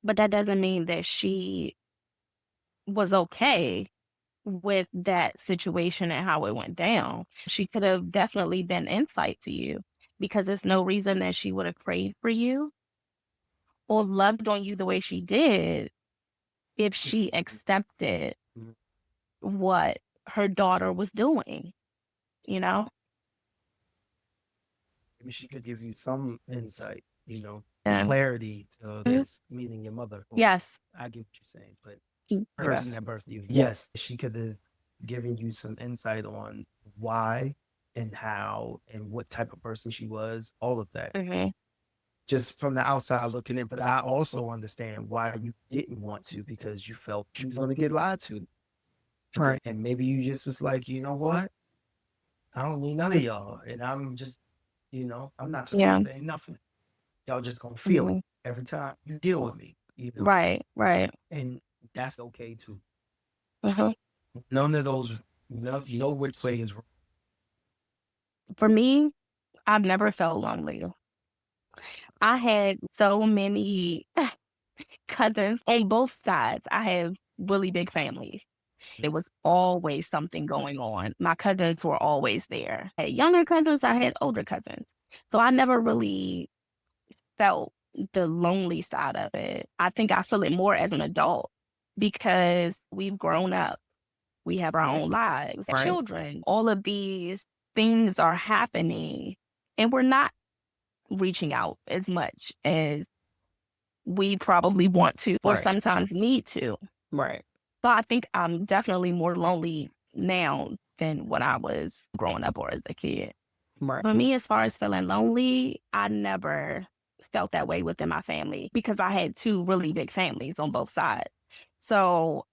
But that doesn't mean that she was okay with that situation and how it went down. She could have definitely been insight to you, because there's no reason that she would have prayed for you or loved on you the way she did if she accepted what her daughter was doing, you know? Maybe she could give you some insight, some Yeah. clarity to this, meaning your mother. Yes. I get what you're saying, but Mm, the person that birthed you, yes, she could have given you some insight on why and how and what type of person she was, all of that. mhm. Just from the outside looking in. But I also understand why you didn't want to, because you felt you was going to get lied to. Right. And maybe you just was like, you know what? I don't need none of y'all. And I'm just, I'm not just Yeah. going to say nothing. Y'all just going to feel Mhm. it every time you deal with me. Right. And that's okay too. Uh-huh. None of those, no which play is wrong. For me, I've never felt lonely. I had so many cousins on both sides. I have really big families. There was always something going on. My cousins were always there. I had younger cousins, I had older cousins. So I never really felt the lonely side of it. I think I feel it more as an adult because we've grown up. We have our own lives, Right. children. All of these things are happening, and we're not reaching out as much as we probably want to or Right. sometimes need to. Right. So I think I'm definitely more lonely now than when I was growing up or as a kid. Right. For me, as far as feeling lonely, I never felt that way within my family because I had two really big families on both sides. So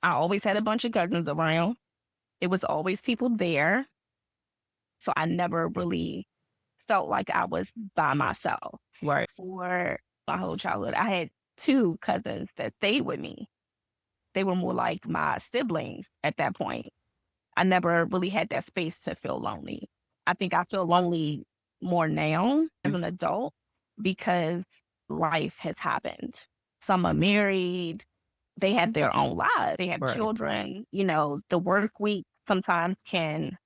I always had a bunch of cousins around. It was always people there. So I never really felt like I was by myself. Right. For my whole childhood, I had two cousins that stayed with me. They were more like my siblings at that point. I never really had that space to feel lonely. I think I feel lonely more now as an adult because life has happened. Some are married. They have their own lives. They have Right. children. The work week sometimes can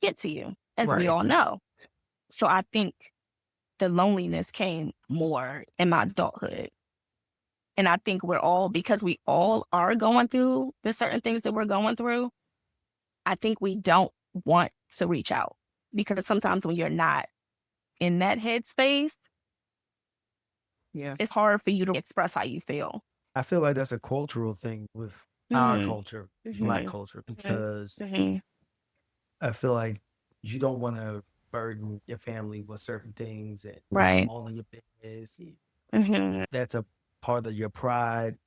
get to you, as we Right. all know. So I think the loneliness came more in my adulthood. And I think because we all are going through the certain things that we're going through, I think we don't want to reach out because sometimes when you're not in that headspace, Yeah. it's hard for you to express how you feel. I feel like that's a cultural thing with our Mhm. culture, Mhm. Black culture, because Mhm. I feel like you don't want to burden your family with certain things and Right. all in your business. Mhm. That's a part of your pride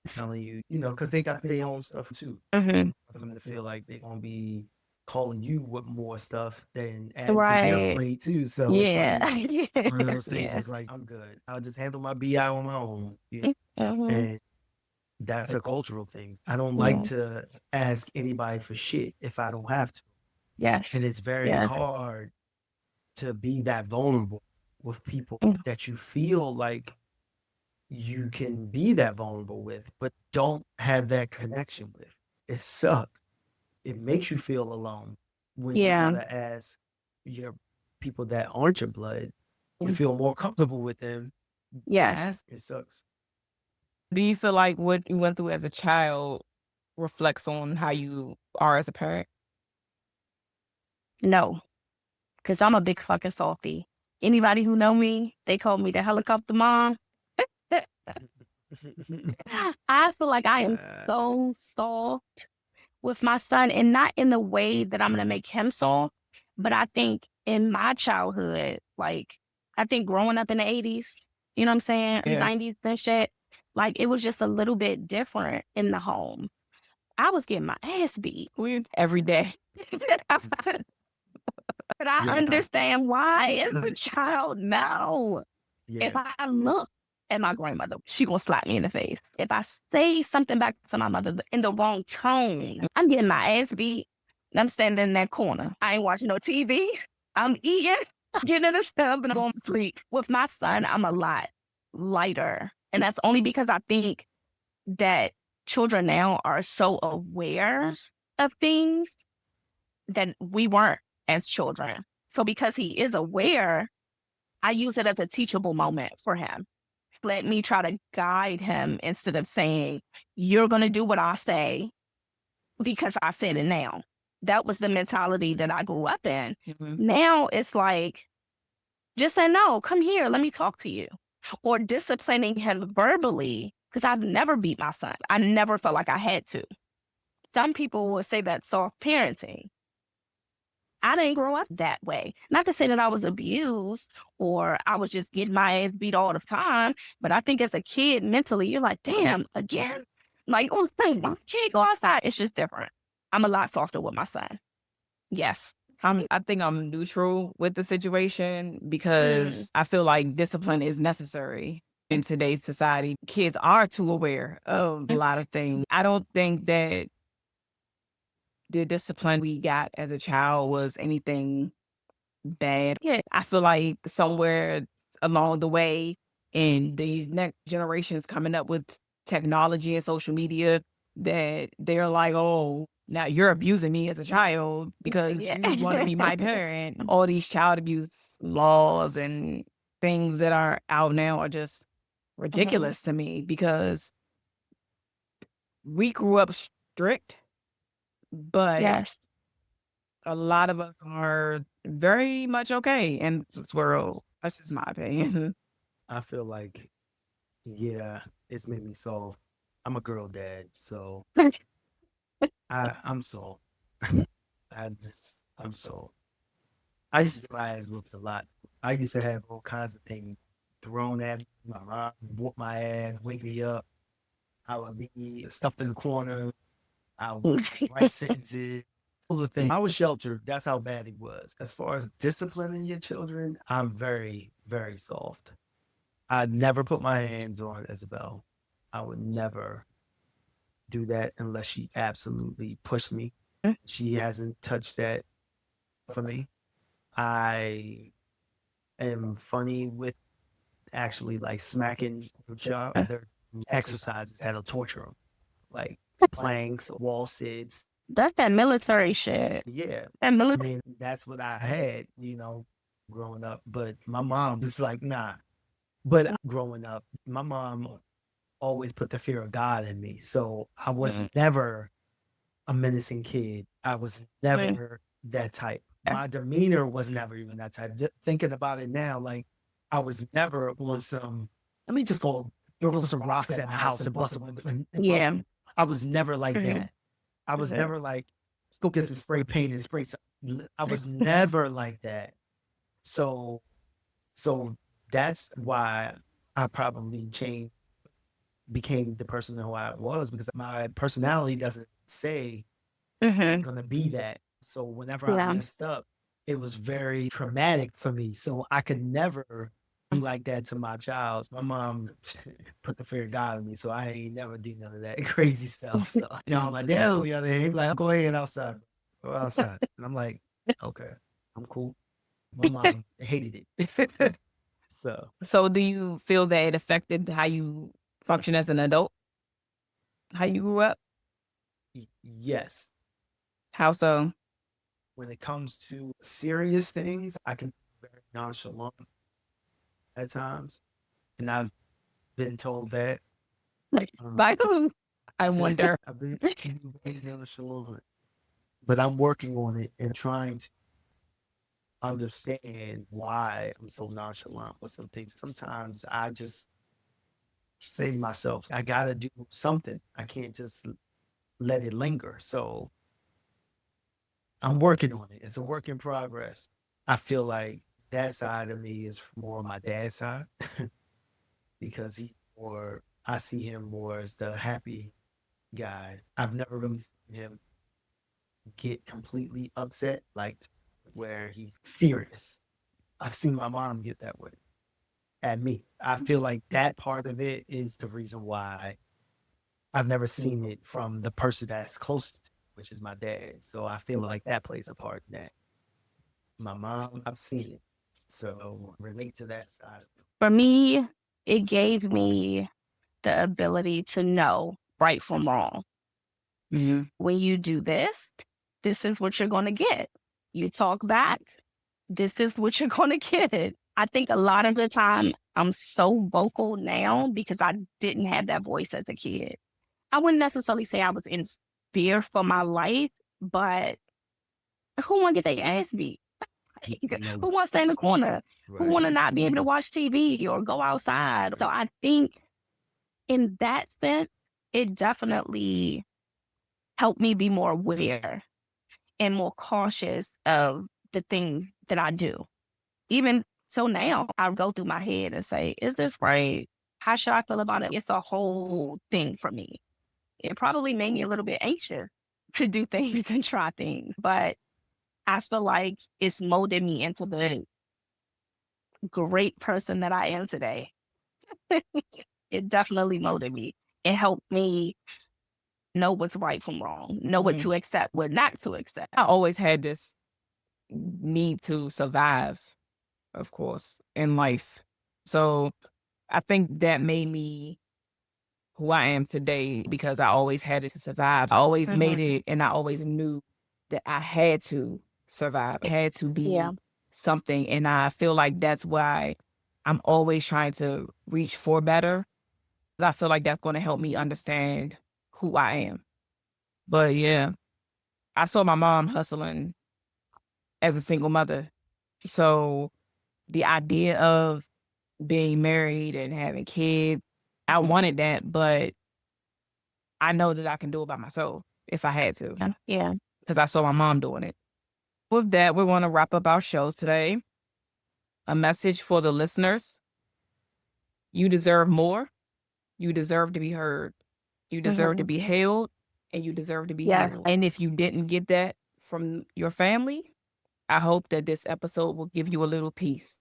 telling you, because they got their own stuff too. Mhm. For them to feel like they're going to be calling you with more stuff than adding to their Right. plate too. So Yeah. it's like one of those things. Yeah. It's like, I'm good. I'll just handle my BI on my own. Yeah. Mhm. And that's a cultural thing. I don't Yeah. like to ask anybody for shit if I don't have to. Yes. And it's very Yes. hard to be that vulnerable with people Mm. that you feel like you can be that vulnerable with, but don't have that connection with. It sucks. It makes you feel alone when you Yeah. gotta ask your people that aren't your blood. You Mm. feel more comfortable with them. Yes. Ask. It sucks. Do you feel like what you went through as a child reflects on how you are as a parent? No, because I'm a big fucking softie. Anybody who know me, they call me the helicopter mom. I feel like I am so soft with my son, and not in the way that I'm going to make him soft, But I think in my childhood, like, I think growing up in the 80s, you know what I'm saying? Yeah. 90s and shit, like, it was just a little bit different in the home. I was getting my ass beat. Weird every day. But I Yeah. understand why as a child now. If Yeah. I look at my grandmother, she gonna slap me in the face. If I say something back to my mother in the wrong tone, I'm getting my ass beat. And I'm standing in that corner. I ain't watching no TV. I'm eating, getting in the stub, and I'm going to sleep. With my son, I'm a lot lighter. And that's only because I think that children now are so aware of things that we weren't as children. So because he is aware, I use it as a teachable moment for him. Let me try to guide him instead of saying, you're going to do what I say because I said it now. That was the mentality that I grew up in. Mm-hmm. Now it's like, just say, no, come here, let me talk to you. Or disciplining him verbally, because I've never beat my son. I never felt like I had to. Some people would say that's soft parenting. I didn't grow up that way. Not to say that I was abused or I was just getting my ass beat all the time, but I think as a kid, mentally, you're like, damn, again? Like, oh, I can't go outside. It's just different. I'm a lot softer with my son. Yes. I think I'm neutral with the situation because I feel like discipline is necessary in today's society. Kids are too aware of a lot of things. I don't think that the discipline we got as a child was anything bad. Yeah. I feel like somewhere along the way in these next generations coming up with technology and social media that they're like, oh, now you're abusing me as a child because Yeah. you want to be my parent. All these child abuse laws and things that are out now are just ridiculous to me because we grew up strict, but Yes. a lot of us are very much okay in this world. That's just my opinion. I feel like, yeah, it's made me soft. I'm a girl dad, so I'm soft. I'm soft. I used to get my ass whooped a lot. I used to have all kinds of things thrown at me. My mom would whoop my ass, wake me up. I would be stuffed in the corner. I would write sentences, all the things. I was sheltered. That's how bad it was. As far as disciplining your children, I'm very, very soft. I'd never put my hands on Isabel. I would never do that unless she absolutely pushed me. She hasn't touched that for me. I am funny with actually like smacking your child. Other exercises that'll torture them, like planks, wall sits. That's that military shit. Yeah, That I military. mean that's what I had, growing up. But my mom was like, nah. But growing up, my mom always put the fear of God in me, so I was never a menacing kid. I was never that type. My demeanor was never even that type. Thinking about it now, like I was never on some. Let me just go throw some rocks at the house and bust them. Yeah. I was never like that. I was never like, let's go get some spray paint and spray some. I was never like that. So, so that's why I probably became the person who I was because my personality doesn't say I'm gonna be that. So whenever I messed up, it was very traumatic for me. So I could never be like that to my child. My mom put the fear of God in me, so I ain't never do none of that crazy stuff. So my dad on the other hand, he be like, go ahead outside. Go outside. And I'm like, okay, I'm cool. My mom hated it. So do you feel that it affected how you function as an adult? How you grew up? Yes. How so? When it comes to serious things, I can be very nonchalant at times. And I've been told that. By who? I wonder. I've been very nonchalant. But I'm working on it and trying to understand why I'm so nonchalant with some things. Sometimes I just say to myself, I gotta do something. I can't just let it linger. So I'm working on it. It's a work in progress. I feel like that side of me is more my dad's side because I see him more as the happy guy. I've never really seen him get completely upset, like where he's furious. I've seen my mom get that way at me. I feel like that part of it is the reason why I've never seen it from the person that's closest to me, which is my dad. So I feel like that plays a part in that. My mom, I've seen it. So relate to that side. For me, it gave me the ability to know right from wrong. Mm-hmm. When you do this is what you're going to get. You talk back, this is what you're going to get. I think a lot of the time I'm so vocal now because I didn't have that voice as a kid. I wouldn't necessarily say I was in fear for my life, but who want to get their ass beat? Who wants to stay in the corner? Who want to not be able to watch TV or go outside? So I think in that sense, it definitely helped me be more aware and more cautious of the things that I do. Even so now, I go through my head and say, is this right? How should I feel about it? It's a whole thing for me. It probably made me a little bit anxious to do things and try things, but I feel like it's molded me into the great person that I am today. It definitely molded me. It helped me know what's right from wrong, know what to accept, what not to accept. I always had this need to survive, of course, in life. So I think that made me who I am today because I always had it to survive. I always made it, and I always knew that I had to survive. It had to be something. And I feel like that's why I'm always trying to reach for better. I feel like that's going to help me understand who I am. But yeah, I saw my mom hustling as a single mother. So the idea of being married and having kids, I wanted that, but I know that I can do it by myself if I had to. Yeah. Because I saw my mom doing it. With that, we want to wrap up our show today. A message for the listeners. You deserve more. You deserve to be heard. You deserve to be held, and you deserve to be healed. And if you didn't get that from your family, I hope that this episode will give you a little peace.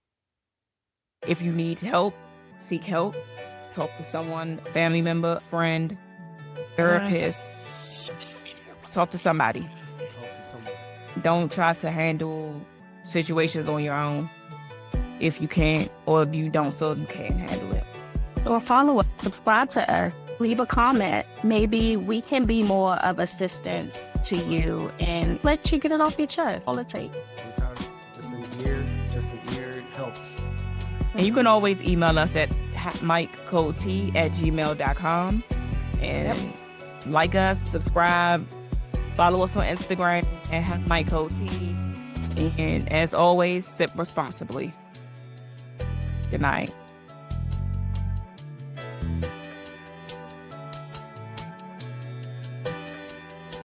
If you need help, seek help. Talk to someone, family member, friend, therapist. Talk to somebody. Don't try to handle situations on your own if you can't, or if you don't feel you can't handle it. Or follow us, subscribe to us, leave a comment. Maybe we can be more of assistance to you and let you get it off your chest. All it takes. Sometimes just an ear helps. And you can always email us at mikecot@gmail.com and like us, subscribe, follow us on Instagram at mikecot. And as always, sip responsibly. Good night.